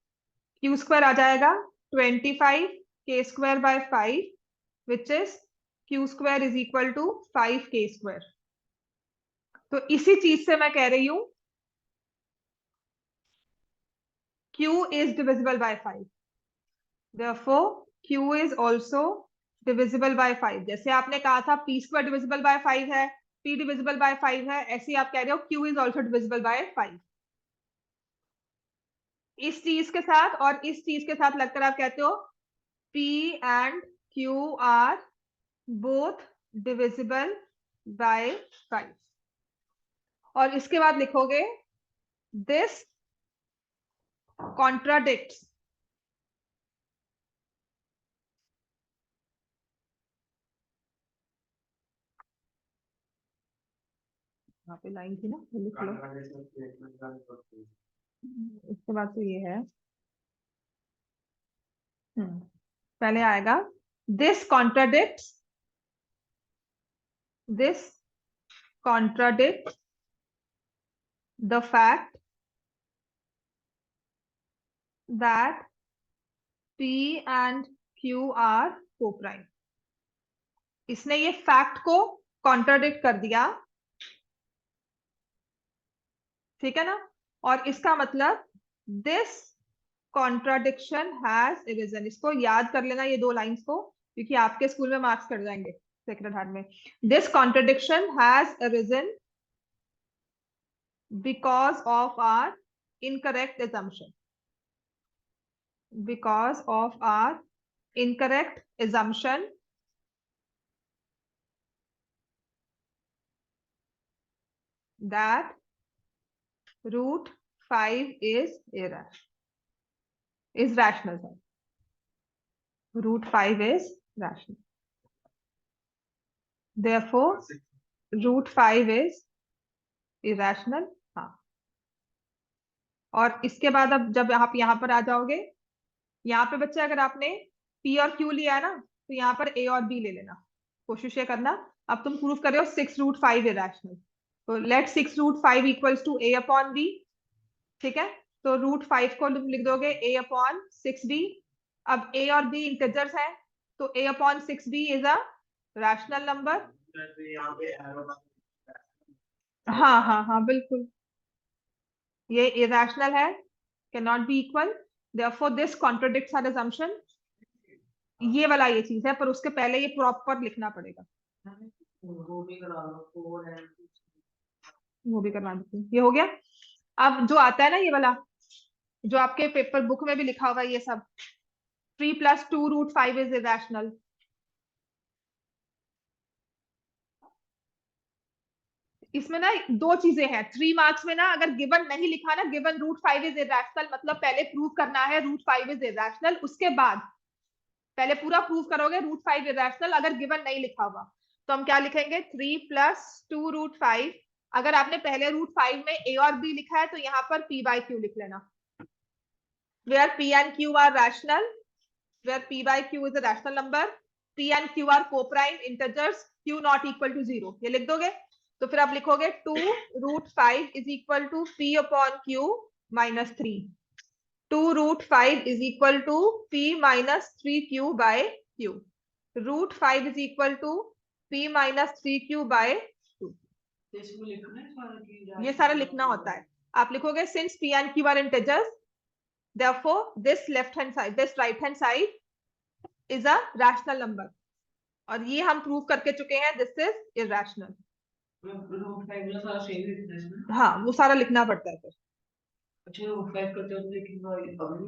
q² आ जाएगा 25k² by 5, which is q² is equal to 5k²। तो इसी चीज से मैं कह रही हूं q is divisible by 5, therefore q is also divisible by 5। जैसे आपने कहा था p² divisible by 5 है, p divisible by 5 है, ऐसे आप कह रहे हो q is also divisible by 5। इस चीज के साथ और इस चीज के साथ लगकर आप कहते हो p and q are both divisible by 5। और इसके बाद लिखोगे दिस कॉन्ट्राडिक्ट्स यहाँ पे लाइन थी ना, वो लिख लो। इसके बाद तो ये है, पहले आएगा this contradicts the fact that P and Q are co-prime। इसने ये फैक्ट को कॉन्ट्राडिक्ट कर दिया, ठीक है ना। और इसका मतलब दिस कॉन्ट्राडिक्शन हैज अरिजन। इसको याद कर लेना ये दो लाइंस को, क्योंकि आपके स्कूल में मार्क्स कट जाएंगे सेक्रेड हार्ट में। This contradiction has arisen because of our incorrect assumption, because of our incorrect assumption that root 5 is rational. Sorry. Root 5 is rational. Therefore, root 5 is irrational. हाँ। और इसके बाद अब जब आप यहाँ पर आ जाओगे, यहाँ पे बच्चे अगर आपने P और Q लिया है ना, तो यहाँ पर A और B ले लेना। कोशिश ये करना, अब तुम प्रूव कर रहे हो 6 रूट 5 इरेशनल, तो let 6 root 5 equals to A upon B। ठीक है, तो रूट 5 को लिख दोगे A अपॉन 6B। अब A और B इंटीजर्स हैं, तो A upon 6B is a rational number. हाँ हाँ हाँ बिल्कुल, ये इरेशनल है, can not be equal, therefore this contradicts our assumption. ये वाला ये चीज है, पर उसके पहले ये प्रॉपर लिखना पड़ेगा। वो भी करवा देती हूँ, ये हो गया। अब जो आता है ना ये वाला, जो आपके पेपर बुक में भी लिखा होगा, ये सब 3 + 2 रूट 5 इज इरेशनल। इसमें ना दो चीजें हैं 3 मार्क्स में ना, अगर गिवन नहीं लिखा ना, गिवन रूट 5 इज इरेशनल, मतलब पहले प्रूव करना है रूट 5 इज इरेशनल, उसके बाद पहले पूरा प्रूव करोगे रूट 5 इरेशनल, अगर गिवन नहीं लिखा हुआ तो हम क्या लिखेंगे 3 + 2 रूट 5। अगर आपने पहले रूट 5 में A और B लिखा है तो यहाँ पर P/Q लिख लेना, where P and Q are rational, where P/Q is a rational number, P and Q are co-prime integers, Q not equal to 0, ये लिख दोगे। तो फिर आप लिखोगे 2 root 5 is equal to P upon Q minus 3। 2 root 5 is equal to P minus 3Q by Q। Root 5 is equal to P minus 3Q by 2। ये सारा लिखना होता है। आप लिखोगे since P and Q are integers, therefore this left hand side, this right hand side is a rational number। और ये हम प्रूव करके चुके हैं दिस इज इरेशनल। हाँ वो सारा लिखना पड़ता है फिर।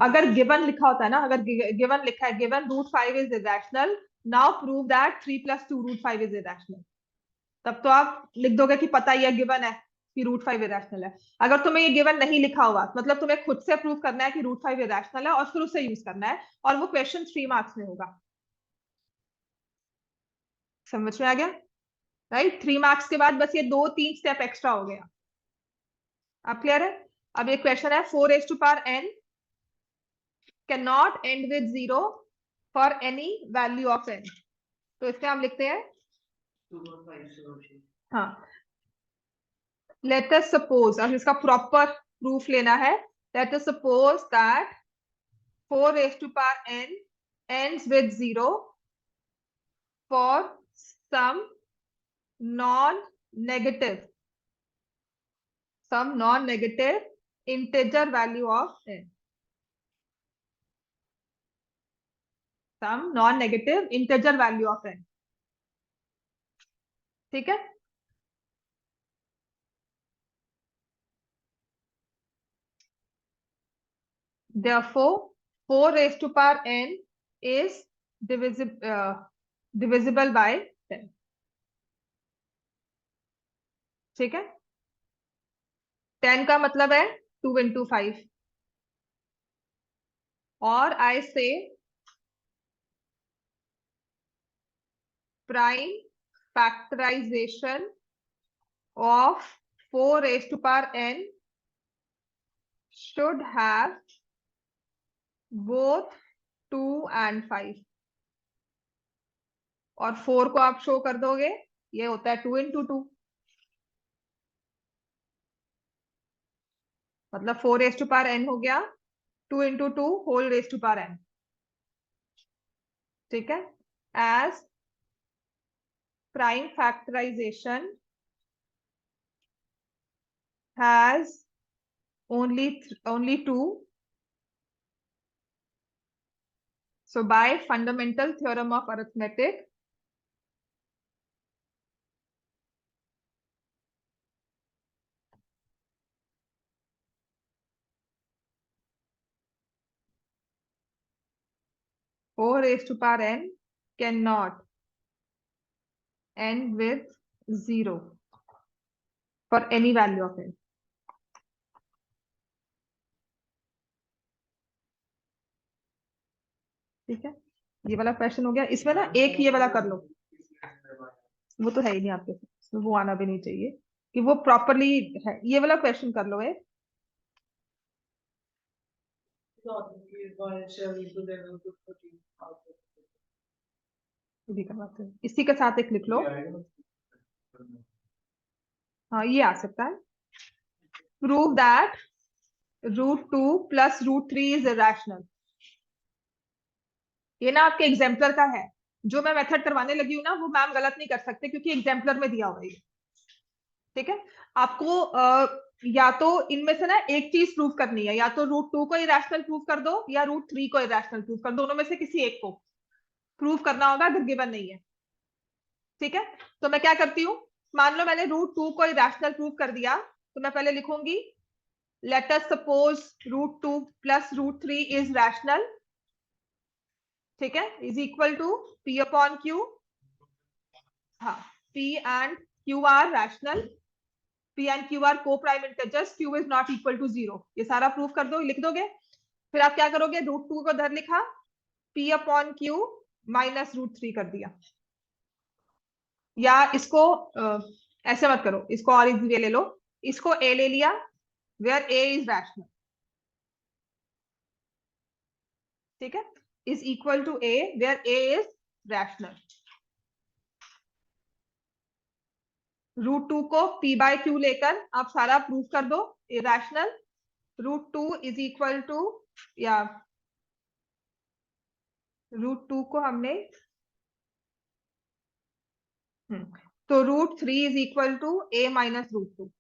अगर गिवन लिखा होता है ना, अगर गिवन लिखा है given root 5 is irrational, now prove that 3 + 2 root 5 is irrational, तब तो आप लिख दोगे कि पता ही है गिवन है कि रूट 5 इरेशनल है। अगर तुम्हें ये गिवन नहीं लिखा हुआ, मतलब तुम्हें खुद से प्रूव करना है कि रूट 5 इरेशनल है और फिर उसे यूज करना है, और वो क्वेश्चन 3 मार्क्स में होगा। समझ में आ गया? राइट, 3 मार्क्स के बाद बस ये 2-3 स्टेप एक्स्ट्रा हो गया। आप क्लियर है? अब ये क्वेश्चन है 4n can not and with 0 for any value of n। तो इसमें हम लिखते हैं, हाँ लेट अस सपोज, अब इसका प्रॉपर प्रूफ लेना है। Let us suppose that 4n ends with 0 for some non-negative integer value of n, some non-negative integer value of n। ठीक है, therefore 4n is divisible by 10। ठीक है, 10 का मतलब है 2 into 5, और आई से prime factorisation of 4 raised to power n should have both 2 and 5, और 4 को आप शो कर दोगे, ये होता है 2 into 2, मतलब 4 raised to power n हो गया 2 into 2 whole raised to power n, ठीक है, as prime factorization has only 2, so by fundamental theorem of arithmetic, four raised to power n cannot end with 0 for any value of n. ठीक है, ये वाला question हो गया। इसमें ना एक ये वाला कर लो, वो तो है ही नहीं आपके पास, वो आना भी नहीं चाहिए कि वो प्रॉपरली है, ये वाला क्वेश्चन कर लो है। भी करवाते हैं, इसी के साथ एक लिख लो। हाँ, ये आ सकता है, प्रूव दैट √2 + √3 इज इरेशनल। ये ना आपके एग्जाम्पलर का है, जो मैं मेथड करवाने लगी हूँ ना, वो मैम गलत नहीं कर सकते क्योंकि एग्जाम्पलर में दिया हुआ है। ठीक है, आपको या तो इनमें से ना एक चीज प्रूव करनी है, या तो √2 को इरेशनल प्रूव कर दो या √3 को इरेशनल प्रूव कर दो, दोनों में से किसी एक को प्रूव करना होगा अगर गिवन नहीं है। ठीक है, तो मैं क्या करती हूँ, मान लो मैंने √2 को इरेशनल प्रूव कर दिया, तो मैं पहले लिखूंगी let us suppose √2 + √3 is rational, ठीक है, इज इक्वल टू P/Q। हाँ, P and Q are rational, P and Q are co-prime integers, Q is not equal to 0, ये सारा प्रूफ कर दो, लिख दोगे। फिर आप क्या करोगे, √2 को इधर लिखा, P/Q - √3 कर दिया, या इसको ऐसे मत करो, इसको और इजी वे ले लो, इसको A ले लिया where A is rational, ठीक है, is equal to A where A is rational। √2 को P/Q लेकर आप सारा प्रूफ कर दो इरेशनल, √2 इज इक्वल टू, या √2 को हमने तो √3 इज इक्वल टू A - √2,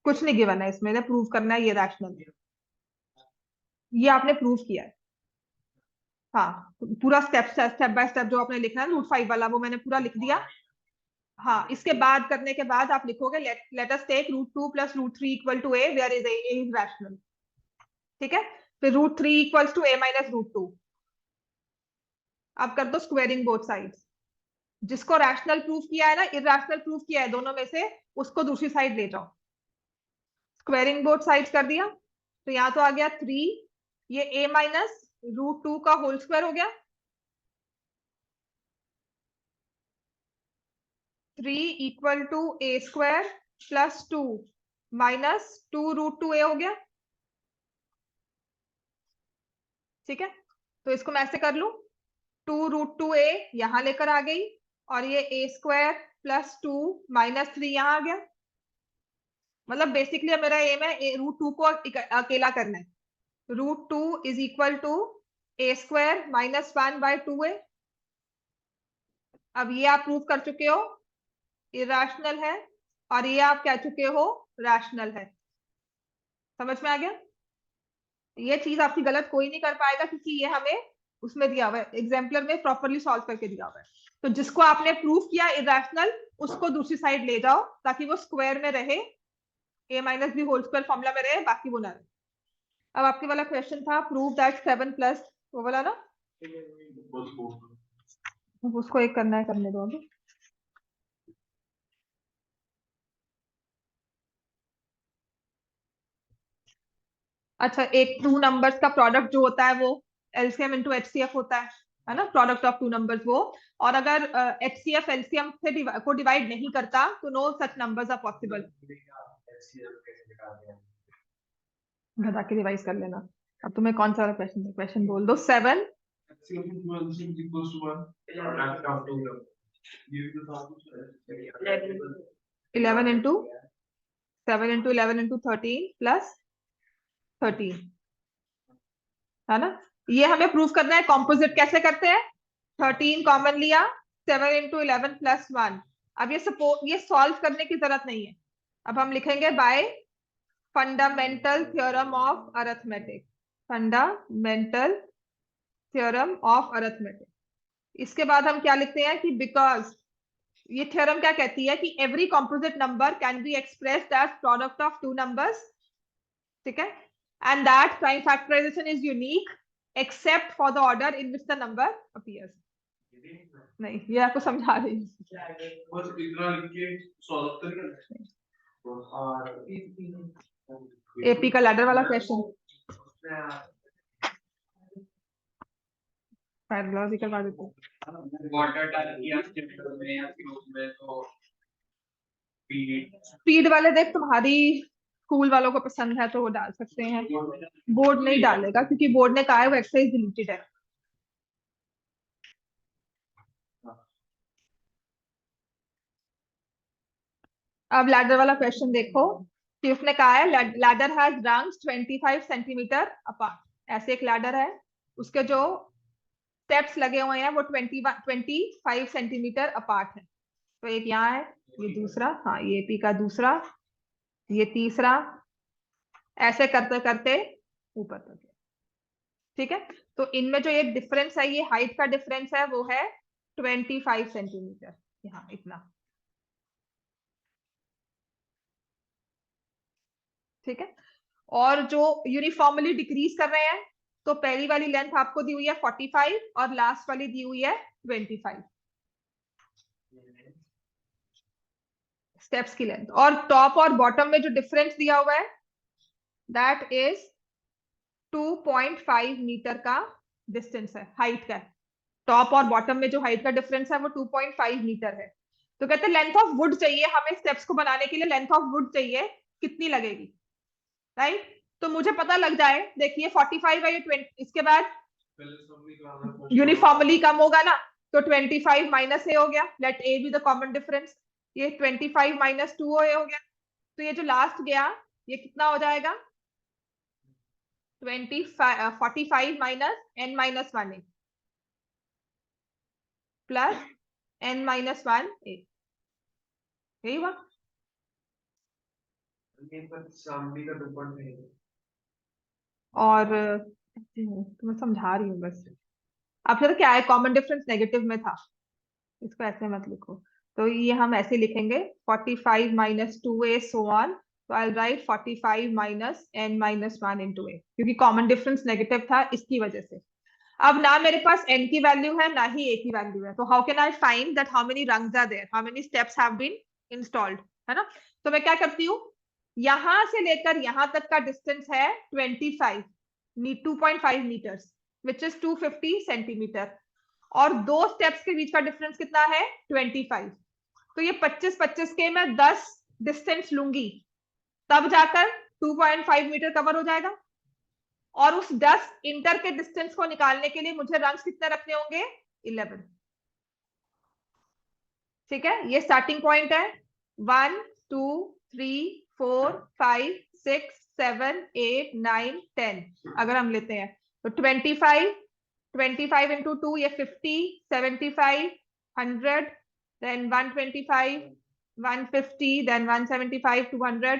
कुछ नहीं गिवन है इसमें, प्रूव करना है ये रैशनल, ये आपने प्रूव किया है। हाँ, पूरा स्टेप बाय स्टेप जो आपने लिखना है √5 वाला, वो मैंने पूरा लिख दिया। हाँ, इसके बाद करने के बाद आप लिखोगे let us take √2 + √3 equal to A where is A is rational, ठीक है, फिर √3 इक्वल्स टू A - √2। अब कर दो स्क्वेयरिंग बोथ साइड्स, जिसको रैशनल प्रूफ किया है ना, इरैशनल प्रूफ किया है, दोनों में से उसको दूसरी साइड ले जाओ। स्क्वेयरिंग बोथ साइड्स कर दिया, तो यहाँ तो आ गया 3, ये A - √2 का होल स्क्वायर हो गया, 3 इक्वल टू A² + 2 - 2 √2A हो गया। ठीक है, तो इसको मैं ऐसे कर लू, 2 √2A यहां लेकर आ गई, और ये A² + 2 - 3 यहां आ गया, मतलब बेसिकली मेरा एम है √2 को अकेला करना है, √2 is equal to A² - 1/2A। अब ये आप प्रूव कर चुके हो इरेशनल है, और ये आप कह चुके हो रैशनल है, समझ में आ गया। ये चीज आपकी गलत कोई नहीं कर पाएगा क्योंकि ये हमें उसमें दिया हुआ है, एग्जाम्पलर में प्रॉपरली सॉल्व करके दिया हुआ है। तो जिसको आपने प्रूफ किया इरेशनल, उसको दूसरी साइड ले जाओ ताकि वो स्क्वायर में रहे, A - B whole square formula में रहे, बाकी वो ना रहे। अब आपके वाला क्वेश्चन था प्रूव दैट 7+ वो वाला ना, उसको एक करना है, करने दो अभी। अच्छा, एक टू नंबर्स का प्रोडक्ट जो होता है वो एलसीएम इंटू एचसीएफ होता है ना, प्रोडक्ट ऑफ टू नंबर्स वो। और अगर एचसीएफ एलसीएम से को डिवाइड नहीं करता तो no such numbers are possible. घटा के रिवाइज कर लेना। अब तुम्हें कौन सा क्वेश्चन बोल दो। 7 11 इंटू 7 इंटू 11 इंटू 13 प्लस 13, है ना। ये हमें प्रूव करना है। कॉम्पोजिट कैसे करते हैं? 13 कॉमन लिया, 7 इंटू 11 प्लस 1। अब ये सॉल्व करने की जरूरत नहीं है। अब हम लिखेंगे bye fundamental theorem of arithmetic. Fundamental theorem of arithmetic. इसके बाद हम क्या लिखते हैं कि बिकॉज ये थ्योरम क्या कहती है कि every composite number can be expressed as product of two numbers, ठीक है, and that prime factorisation is unique except for the order in which the number appears. नहीं, ये आपको समझा रही हूँ। बस इतना लिख के सॉल्व करेंगे। एपी का लैडर वाला क्वेश्चन, पैरालॉजी करवा देते हैं। वाटर डाल दिया में या फिर उसमें तो स्पीड वाले देख, तुम्हारी स्कूल वालों को पसंद है तो वो डाल सकते हैं। बोर्ड नहीं डालेगा क्योंकि बोर्ड ने कहा है वो एक्सरसाइज डिलीटेड है। अब लैडर वाला क्वेश्चन देखो कि उसने कहा है ladder has rungs 25 centimetre apart. ऐसे एक लैडर है, उसके जो स्टेप्स लगे हुए हैं वो 25 सेंटीमीटर अपार्ट है। तो एक यहाँ है, ये दूसरा, हाँ ये पी का दूसरा, ये तीसरा, ऐसे करते करते ऊपर तक। ठीक है, तो इनमें जो एक डिफरेंस है, ये हाइट का डिफरेंस है, वो है 25 सेंटीमीटर, यहाँ इतना। ठीक है, और जो यूनिफॉर्मली डिक्रीज कर रहे हैं, तो पहली वाली लेंथ आपको दी हुई है 45 और लास्ट वाली दी हुई है 25 स्टेप्स की लेंथ। और टॉप और बॉटम में जो डिफरेंस दिया हुआ है दैट इज 2.5 मीटर का डिस्टेंस है, हाइट का। टॉप और बॉटम में जो हाइट का डिफरेंस है वो 2.5 मीटर है। तो कहते हैं लेंथ ऑफ वुड चाहिए हमें, स्टेप्स को बनाने के लिए लेंथ ऑफ वुड चाहिए, कितनी लगेगी, राइट। तो मुझे पता लग जाए, देखिए 45 है ये 20, इसके बाद यूनिफॉर्मली कम होगा ना, तो 25 माइनस ए हो गया, let a be the common difference. ये 25 माइनस 2 हो गया, तो ये जो लास्ट गया ये कितना हो जाएगा? 45 माइनस n माइनस 1 ए प्लस n माइनस 1 ए, यही हुआ। और मैं समझा रही हूँ बस। अब फिर क्या है, कॉमन डिफरेंस नेगेटिव में था, इसको ऐसे मत लिखो। तो ये हम ऐसे लिखेंगे 45 माइनस 2a सो ऑन, तो I write 45 minus n minus 1 into a, क्योंकि कॉमन डिफरेंस नेगेटिव था इसकी वजह से। अब ना मेरे पास n की वैल्यू है ना ही a की वैल्यू है, तो how can I find that how many rungs are there, how many steps have been installed, है ना। तो मैं क्या करती हूँ, यहां से लेकर यहां तक का डिस्टेंस है 2.5 मीटर्स विच इज 250 सेंटीमीटर, और दो स्टेप्स के बीच का डिफरेंस कितना है 25। तो ये 25-25 के मैं 10 डिस्टेंस लूंगी, तब जाकर 2.5 मीटर कवर हो जाएगा। और उस 10 इंटर के डिस्टेंस को निकालने के लिए मुझे रंग्स कितने रखने होंगे? 11। ठीक है, ये स्टार्टिंग पॉइंट है। 1 2 3 4 5 6 7 8 9 10 अगर हम लेते हैं तो 25 इंटू 2 ये 50 75 100 देन 125 150 देन 175 200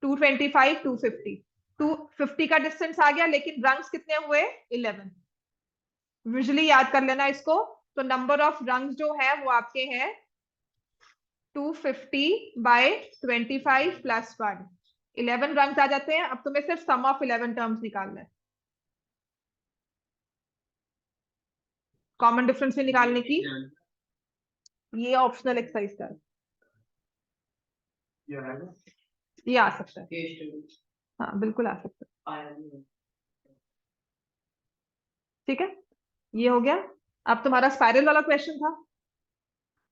225 250 250 का डिस्टेंस आ गया, लेकिन रंग्स कितने हुए? 11। विजुअली याद कर लेना इसको। तो नंबर ऑफ रंग्स जो है वो आपके हैं 250 बाय 25 प्लस 1, 11 रंग्स आ जाते हैं। अब तुम्हें सिर्फ सम ऑफ 11 टर्म्स निकालना है, कॉमन डिफरेंस भी निकालने की। ये ऑप्शनल एक्सरसाइज का ये आ सकता है, हाँ बिल्कुल आ सकता है। ठीक है, ये हो गया। अब तुम्हारा स्पाइरल वाला क्वेश्चन था।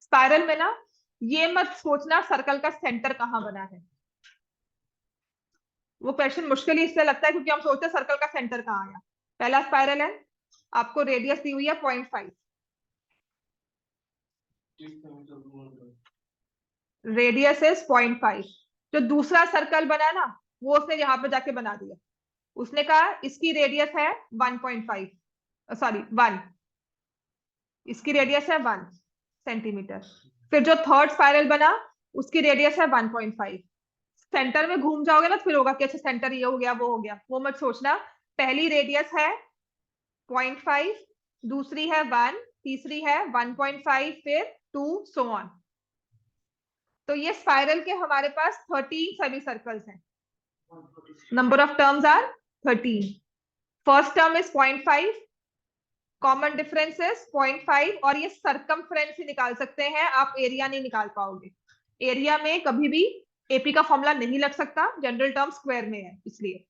स्पाइरल में ना ये मत सोचना सर्कल का सेंटर कहाँ बना है, वो क्वेश्चन मुश्किल ही इसलिए लगता है क्योंकि हम सोचते हैं सर्कल का सेंटर कहाँ आया। पहला स्पाइरल है, आपको रेडियस दी हुई है 0.5, रेडियस इज 0.5। जो दूसरा सर्कल बना ना वो उसने यहाँ पे जाके बना दिया, उसने कहा इसकी रेडियस है 1.5, सॉरी 1, इसकी रेडियस है 1 सेंटीमीटर। फिर जो थर्ड स्पाइरल बना उसकी रेडियस है 1.5। सेंटर में घूम जाओगे ना तो फिर होगा कि अच्छा सेंटर ये हो गया वो हो गया, वो मत सोचना। पहली रेडियस है 0.5, दूसरी है 1, तीसरी है 1.5, फिर 2 सो ऑन। तो ये स्पाइरल के हमारे पास 13 सेमी सर्कल्स हैं। Number of terms are 13। First term is 0.5, common difference is 0.5, और ये सरकमफ्रेंस ही निकाल सकते हैं, आप एरिया नहीं निकाल पाओगे। एरिया में कभी भी एपी का फॉर्मूला नहीं लग सकता, जनरल टर्म स्क्वायर में है इसलिए।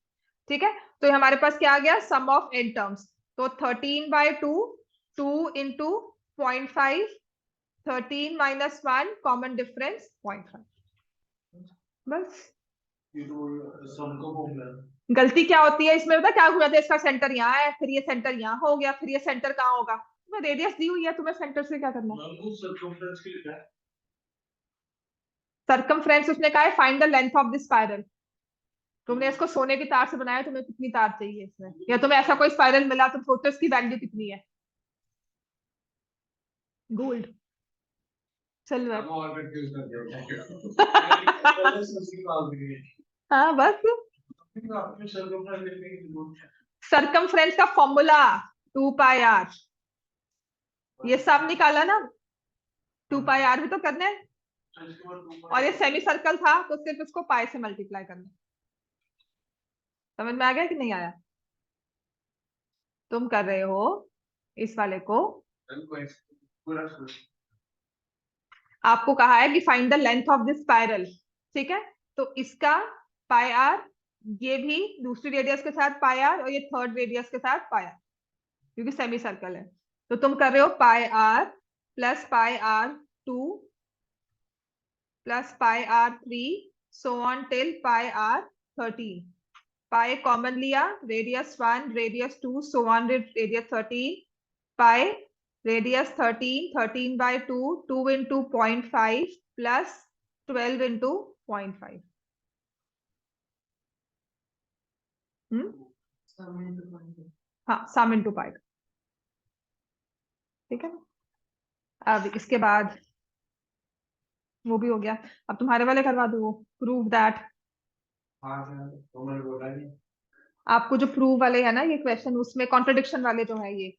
ठीक है, तो ये हमारे पास क्या आ गया, सम ऑफ एन टर्म्स। तो 13/2, 2 इंटू 0.5, 13 माइनस 1, कॉमन डिफरेंस 0.5। बस गलती क्या होती है इसमें, पता क्या हुआ था, इसका सेंटर यहाँ है, फिर ये सेंटर यहाँ हो गया, फिर ये सेंटर कहाँ होगा। तुम्हें रेडियस दी हुई है, तुम्हें सेंटर से क्या करना है। सरकमफ्रेंस उसने कहा है find the length of this spiral. तुमने इसको सोने की तार से बनाया, तुम्हें कितनी तार चाहिए इसमें, या तुम्हें ऐसा कोई स्पाइरल मिला तुम सोचो इसकी वैल्यू कितनी है। गोल्ड, सिल्वर, हाँ बस। सरकमफ्रेंस का फॉर्मूला 2πr, ये सब निकाला ना, 2πr भी तो करना है, और ये सेमी सर्कल था तो सिर्फ इसको पाई से मल्टीप्लाई करना। समझ में आ गया कि नहीं आया। तुम कर रहे हो इस वाले को, आपको कहा है कि find the length of this spiral, ठीक है, तो इसका पाई आर, ये भी दूसरी रेडियस के साथ पाई आर, और ये थर्ड रेडियस के साथ पाई आर, क्योंकि सेमी सर्कल है। तो तुम कर रहे हो pi r plus pi r 2 plus pi r 3 so on till pi r 13। Pi common लिया, radius 1, radius 2 so on radius 13, pi radius 13, 13/2, 2 into 0.5 plus 12 into 0.5। हाँ, सम इंटू पाई, ठीक है। अब इसके बाद वो भी हो गया, अब तुम्हारे वाले करवा दो वो, प्रूव दैट। आपको जो प्रूव वाले है ना ये क्वेश्चन, उसमें कॉन्ट्रडिक्शन वाले जो है ये,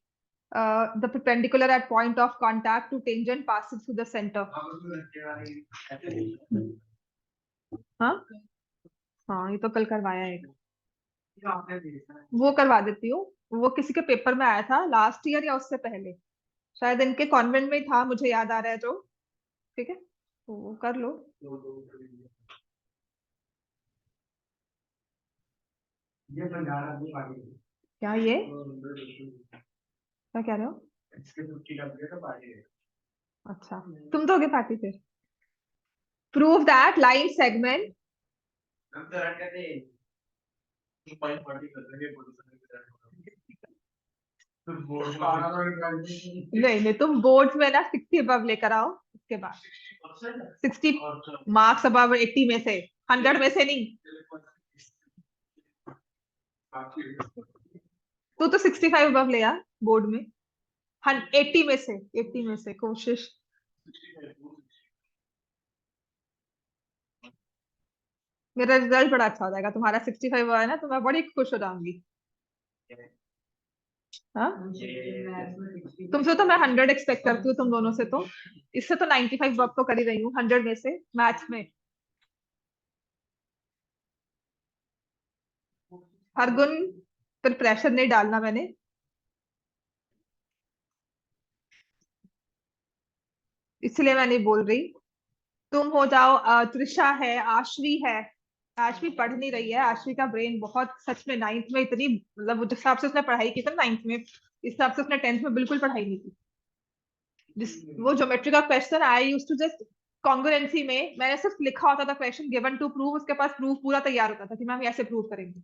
the perpendicular at point of contact to tangent passing through the centre. हाँ हाँ, ये तो कल करवाया है, वो करवा देती हूँ। वो किसी के पेपर में आया था लास्ट ईयर या उससे पहले, शायद इनके कॉन्वेंट में ही था, मुझे याद आ रहा है जो। ठीक है, तो वो कर लो। क्या ये क्या कह रहे हो, अच्छा तुम दोगे पार्टी फिर। प्रूव दैट लाइन सेगमेंट, नहीं नहीं, तुम बोर्ड में ना 60 अबव लेकर आओ, उसके बाद 60 मार्क्स अबव 80 में से, 100 में से नहीं। तू तो 65 अबव ले आ बोर्ड में, 80 में से, 80 में से कोशिश। मेरा रिजल्ट बड़ा अच्छा हो जाएगा, तुम्हारा 65 हुआ है ना तो मैं बड़ी खुश हो जाऊंगी। हाँ, तुमसे तो मैं 100 एक्सपेक्ट करती हूँ, तुम दोनों से तो, इससे तो 95 वर्क तो कर ही रही हूँ 100 में से मैथ्स में। हर गुण पर प्रेशर नहीं डालना मैंने, इसलिए मैं नहीं बोल रही। तुम हो जाओ, त्रिशा है, आश्वी है, आश्वी पढ़ नहीं रही है, आश्वी का ब्रेन बहुत सच में नाइन्थ में इतनी, मतलब जिस हिसाब से उसने पढ़ाई की थी ना नाइन्थ में, इस हिसाब से उसने टेंथ में बिल्कुल पढ़ाई नहीं की। जिस वो ज्योमेट्री का question I use to just congruency में मैंने सिर्फ लिखा होता था क्वेश्चन गिवन टू प्रूव, उसके पास प्रूफ पूरा तैयार होता था कि मैम ऐसे प्रूव करेंगे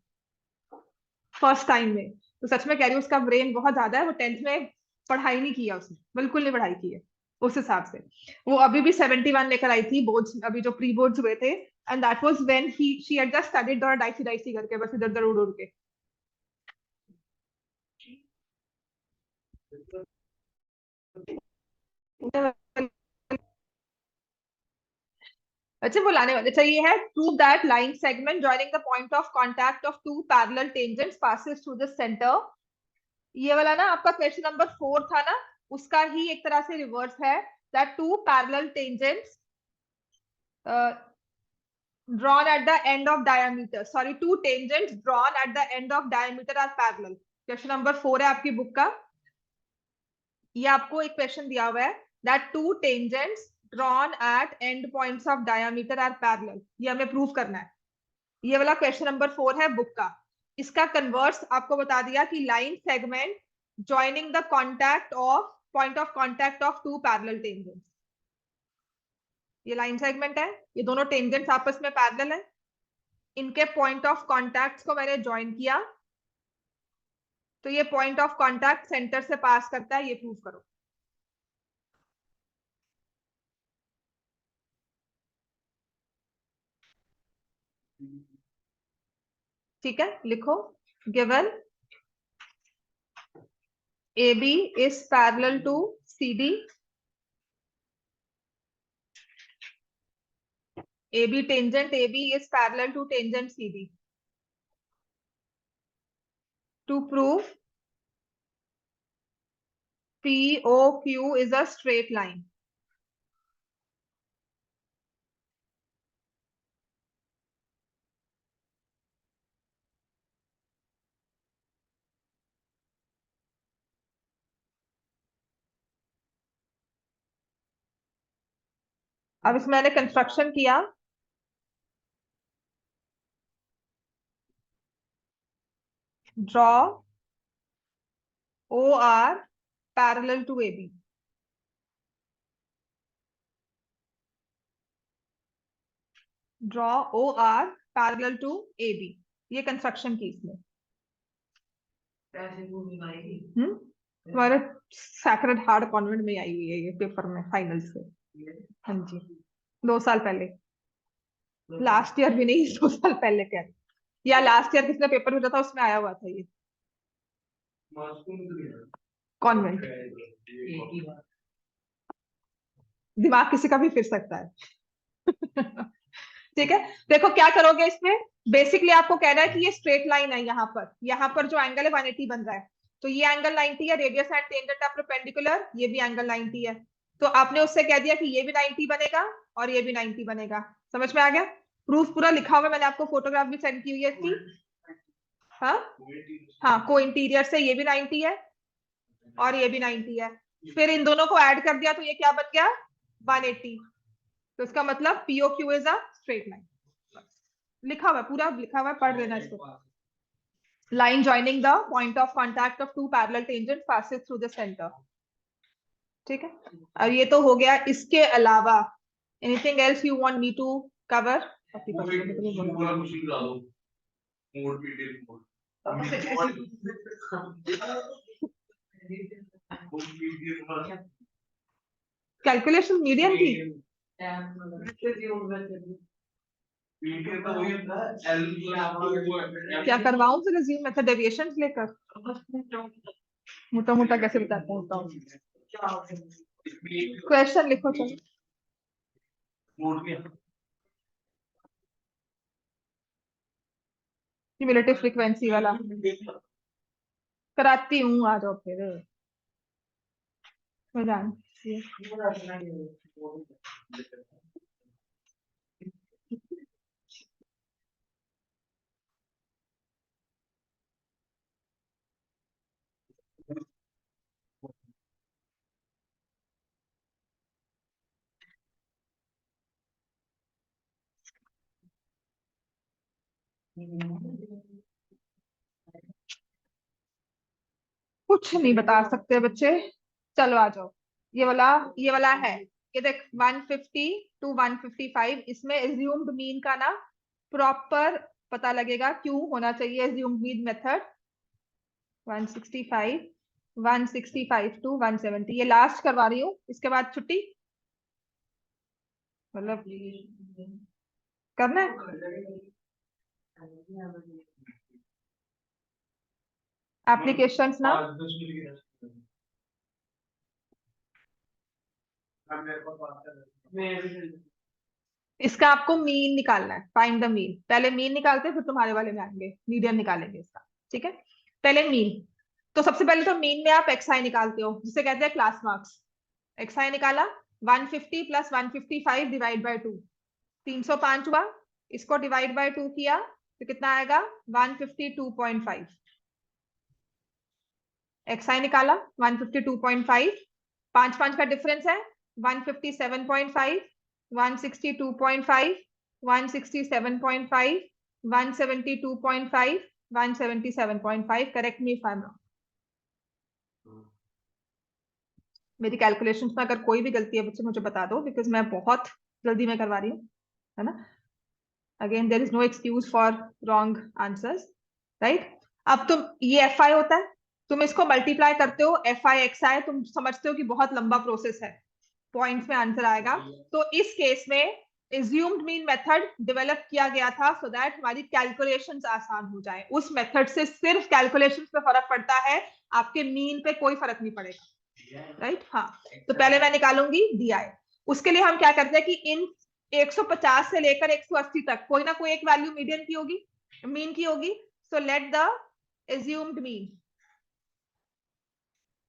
फर्स्ट टाइम में। तो सच में कह रही हूँ उसका ब्रेन बहुत ज्यादा है, वो टेंथ में पढ़ाई नहीं किया उसने, बिल्कुल नहीं पढ़ाई की है उस हिसाब से। वो अभी भी 71 लेकर आई थी बोर्ड्स, अभी जो प्री बोर्ड्स हुए थे, and that was when he she had just studied और डाइसी डाइसी करके बस इधर उधर उड़ उड़ के। अच्छा वो लाने वाले, अच्छा ये है prove that line segment joining the point of contact of two parallel tangents passes through the centre. ये वाला ना आपका क्वेश्चन नंबर 4 था ना, उसका ही एक तरह से रिवर्स है, that two parallel tangents drawn at the end of diameter, sorry, two tangents drawn at the end of diameter are parallel। Question number 4 है आपकी बुक का, ये आपको एक क्वेश्चन दिया हुआ है that to tangents drawn at end points of diameter are parallel, ये हमें प्रूव करना है। ये वाला क्वेश्चन नंबर 4 है बुक का। इसका कन्वर्स आपको बता दिया कि line segment joining the contact of point of contact of two parallel tangents, ये लाइन सेगमेंट है, ये दोनों टेंजेंट्स आपस में पैरेलल है, इनके पॉइंट ऑफ कॉन्टैक्ट को मैंने ज्वाइन किया तो ये पॉइंट ऑफ कॉन्टैक्ट सेंटर से पास करता है, ये प्रूव करो। ठीक है लिखो, given AB is parallel to CD, AB tangent AB is parallel to tangent CD, to prove POQ is a straight line। अब इसमें मैंने कंस्ट्रक्शन किया, draw OR parallel to AB, draw OR parallel to AB, ये construction की इसमें। हमारे sacred heart convent में आई हुई है ये पेपर में फाइनल से। हाँ जी 2 साल पहले, लास्ट ईयर भी नहीं 2 साल पहले क्या, या लास्ट ईयर किसने पेपर भेजा था उसमें आया हुआ था ये कॉन्वेंट। दिमाग किसी का भी फिर सकता है। ठीक है देखो क्या करोगे इसमें, बेसिकली आपको कहना है कि ये स्ट्रेट लाइन है, यहाँ पर जो एंगल है 180 बन रहा है, तो ये एंगल 90 है, radius and tangent of perpendicular, ये भी एंगल 90 है। तो आपने उससे कह दिया कि ये भी 90 बनेगा और ये भी 90 बनेगा। समझ में आ गया, प्रूफ पूरा लिखा हुआ है, मैंने आपको फोटोग्राफ भी सेंड की हुई है इसकी। हाँ हाँ को इंटीरियर से ये भी 90 है और ये भी 90 है, फिर इन दोनों को ऐड कर दिया तो ये क्या बन गया 180। तो इसका मतलब POQ is a straight line, लिखा हुआ है पूरा लिखा हुआ है, पढ़ लेना इसको। Line joining the point of contact of two parallel tangent passes through the centre. ठीक है अब ये तो हो गया, इसके अलावा anything else you want me to cover? Calculation medium की क्या करवाऊं फिर रिज्यूम मेथड डेविएशन लेकर, मोटा मोटा कैसे बताता हूँ। क्वेश्चन लिखो चलो, क्यूमुलेटिव फ्रीक्वेंसी वाला कराती हूँ, आ जाओ फिर मैं जानती हूँ। कुछ नहीं बता सकते बच्चे। चलो आ जाओ। ये वाला है। ये देख 150 टू 155, इसमें एज्यूम्ड मीन का ना प्रॉपर पता लगेगा क्यों होना चाहिए एज्यूम्ड मीन मेथड। 165 165 टू 170 ये लास्ट करवा रही हूँ, इसके बाद छुट्टी। मतलब करना है एप्लीकेशंस ना। इसका आपको मीन निकालना है, फाइंड द मीन। पहले मीन निकालते हैं फिर तुम्हारे वाले में आएंगे, मीडियन निकालेंगे इसका। ठीक है, पहले मीन। तो सबसे पहले तो मीन में आप एक्स आई निकालते हो, जिसे कहते हैं क्लास मार्क्स। एक्स आई निकाला, 150 प्लस 155 डिवाइड बाय 2, 305 हुआ। इसको डिवाइड बाय 2 किया तो कितना आएगा, 152.5। एक्स आई निकाला 152.5, 5 का डिफरेंस है, 157.5, 162.5, 167.5, 172.5, 177.5। Correct me if I am wrong. मेरी कैलकुलेशंस में अगर कोई भी गलती है बच्चे मुझे बता दो, बिकॉज मैं बहुत जल्दी में करवा रही हूँ, है ना। Again there is no excuse for wrong answers, right. अब तुम, ये एफ आई होता है, तुम इसको मल्टीप्लाई करते हो एफ आई एक्स आई, तुम समझते हो कि बहुत लंबा प्रोसेस है, पॉइंट्स में आंसर आएगा। तो इस केस में एज्यूम्ड मीन मेथड डेवलप किया गया था सो दैट हमारी कैलकुलेशंस आसान हो जाए। उस मेथड से सिर्फ कैलकुलेशंस पे फर्क पड़ता है, आपके मीन पे कोई फर्क नहीं पड़ेगा, राइट। हाँ, तो पहले मैं निकालूंगी डी आई। उसके लिए हम क्या करते हैं कि इन 150 से लेकर 180 तक कोई ना कोई एक वैल्यू मीडियन की होगी, मीन की होगी। So let the assumed mean,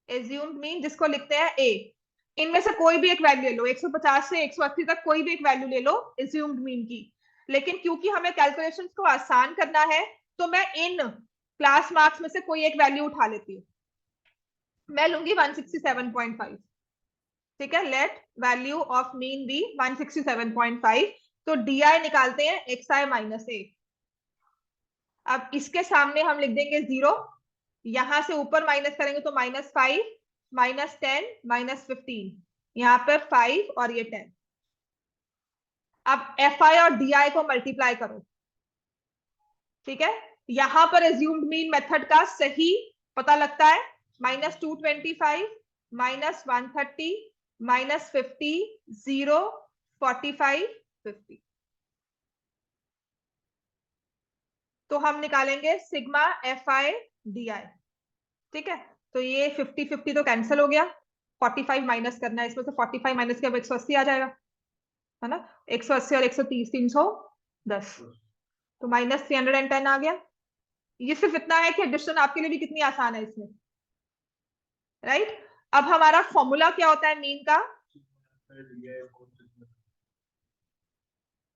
assumed mean जिसको लिखते हैं ए, इनमें से कोई भी एक वैल्यू ले लो, 150 से 180 तक कोई भी एक वैल्यू ले लो एज्यूम्ड मीन की। लेकिन क्योंकि हमें कैलकुलेशंस को आसान करना है तो मैं इन क्लास मार्क्स में से कोई एक वैल्यू उठा लेती हूँ। मैं लूंगी 167.5। ठीक है, let value of mean be 167.5। तो डी आई निकालते हैं एक्स आई माइनस ए। अब इसके सामने हम लिख देंगे 0, यहां से ऊपर माइनस करेंगे तो -5, -10, -15, यहाँ पर 5 और ये 10। अब एफ आई और डी आई को मल्टीप्लाई करो। ठीक है, यहां पर एज्यूम्ड मीन मेथड का सही पता लगता है, -225, -130, -50, 0, 45, 50। तो हम निकालेंगे sigma F I D I. ठीक है, तो ये 50-50 तो कैंसिल हो गया, 45 माइनस करना है इसमें से, 45 माइनस किया 180 आ जाएगा, है ना। 180 और 130 310, तो -310 आ गया। ये सिर्फ इतना है कि एडिशन आपके लिए भी कितनी आसान है इसमें, राइट। अब हमारा फॉर्मूला क्या होता है मीन का,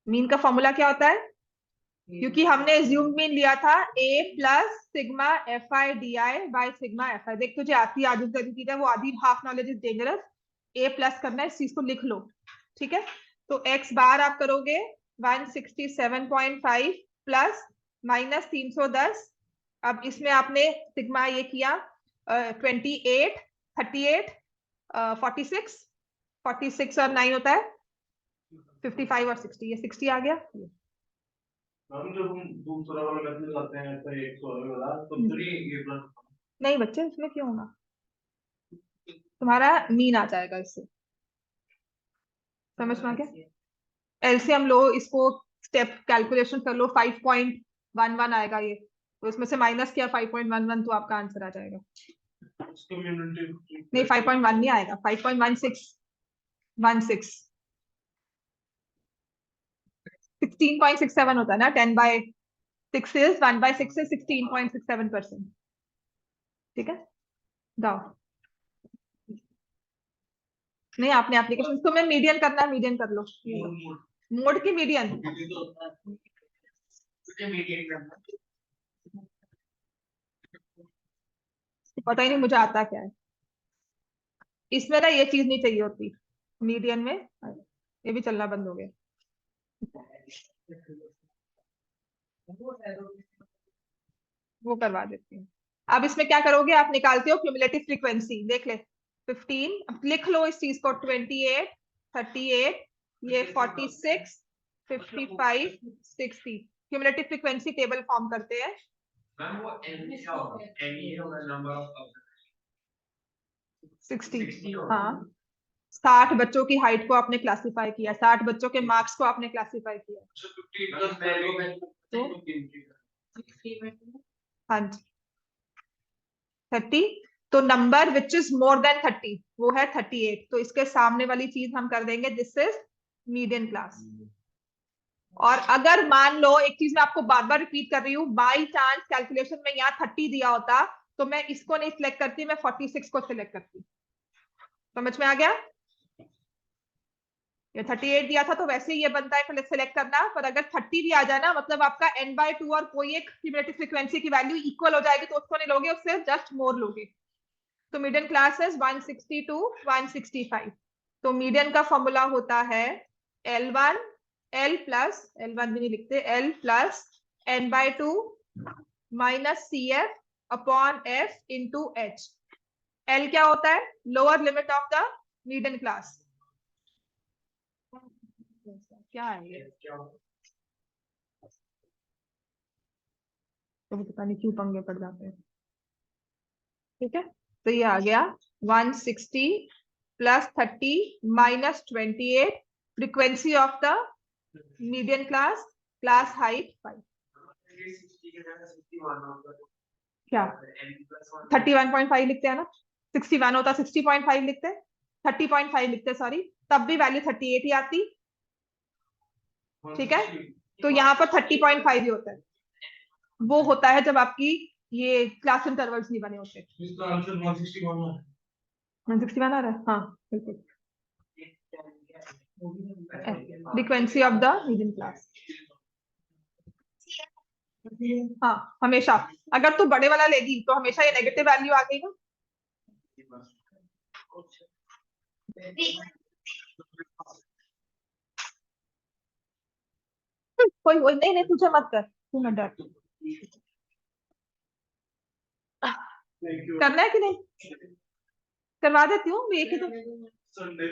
मीन का फॉर्मूला क्या होता है, क्योंकि हमने एज्यूम मीन लिया था a plus sigma F I D I by sigma F I. देख तुझे आती आधी चीज है वो, आधी half knowledge is dangerous. a plus करना है, इस चीज को लिख लो। ठीक है, तो x बार आप करोगे 167.5 प्लस -310। अब इसमें आपने सिग्मा ये किया 28, 38, 46, 46 और 9 होता है 55 और 60, ये 60 आ गया। हम जब हम दूसरा वाला करने जाते हैं ऐसा 100 वाला तो फिर ये प्लस नहीं बच्चे, इसमें क्यों होगा, तुम्हारा मीन आ जाएगा इससे, समझ में आ गया। एलसीएम लो, इसको स्टेप कैलकुलेशन कर लो, 5.11 आएगा ये, तो इसमें से माइनस किया 5.11 तो आपका आंसर आ जाएगा। नहीं 5.1 नहीं आएगा, 5.16 16.67 होता है ना, 10/6 is 1/6 is 16.67%। ठीक है, जाओ। नहीं आपने एप्लीकेशन, तुम्हें मीडियन करना है, मीडियन कर लो, मोड की मीडियन। पता ही नहीं मुझे आता क्या है इसमें ना, ये चीज नहीं चाहिए होती मीडियन में, ये भी चलना बंद हो गया। वो करवा देती हूँ। अब इसमें क्या करोगे, आप निकालते हो क्यूमुलेटिव फ्रीक्वेंसी, देख ले 15, अब लिख लो इस चीज को, 28, 38, ये 46, 55, 60, क्यूमुलेटिव फ्रीक्वेंसी टेबल फॉर्म करते हैं। मैम वो एनी क्या होगा, एनी होगा नंबर ऑफ 60, हाँ 60 बच्चों की हाइट को आपने क्लासिफाई किया, 60 बच्चों के मार्क्स को आपने क्लासिफाई किया, तो हाँ जी 30, तो number which is more than 30 वो है 38, तो इसके सामने वाली चीज हम कर देंगे दिस इज मीडियन क्लास। और अगर मान लो, एक चीज मैं आपको बार बार रिपीट कर रही हूँ, बाई चांस कैलकुलेशन में यहाँ 30 दिया होता तो मैं इसको नहीं सिलेक्ट करती, मैं 46 को सिलेक्ट करती। समझ में आ गया? ये 38 दिया था तो वैसे ही ये बनता है सिलेक्ट करना, पर अगर 30 भी आ जाए ना, मतलब आपका n/2 और कोई एक क्यूमुलेटिव फ्रीक्वेंसी की वैल्यू इक्वल हो जाएगी तो उसको नहीं लोगे, उससे जस्ट मोर लोगे। तो मीडियन क्लास है 160 to 165। तो मीडियन का फॉर्मूला होता है L1 L प्लस L1 भी नहीं लिखते, L plus n/2 minus CF upon F into H। L क्या होता है? Lower limit of the median class. क्या है ये? तो पता नहीं क्यों पंगे पड़ जाते हैं। ठीक है, तो ये आ गया 160 plus 30 minus 28, frequency of the median class, class height 5। क्या 31.5 लिखते हैं ना, 61 होता 60.5 लिखते हैं, 30.5 लिखते हैं सॉरी, तब भी वैल्यू 38 ही आती। ठीक है, तो यहाँ पर 30.5 ही होता है, वो होता है जब आपकी ये क्लास इंटरवल्स नहीं बने होते। इसका आंसर 161 है। 161 आ रहा है, हाँ बिल्कुल, frequency of the median class. हाँ हमेशा, अगर तू बड़े वाला लेगी तो हमेशा ये नेगेटिव वैल्यू आ गई ना। कोई कोई नहीं नहीं, तुझे मत कर, तू मत डर। करना है कि नहीं? करवा देती हूँ, एक ही तो संडे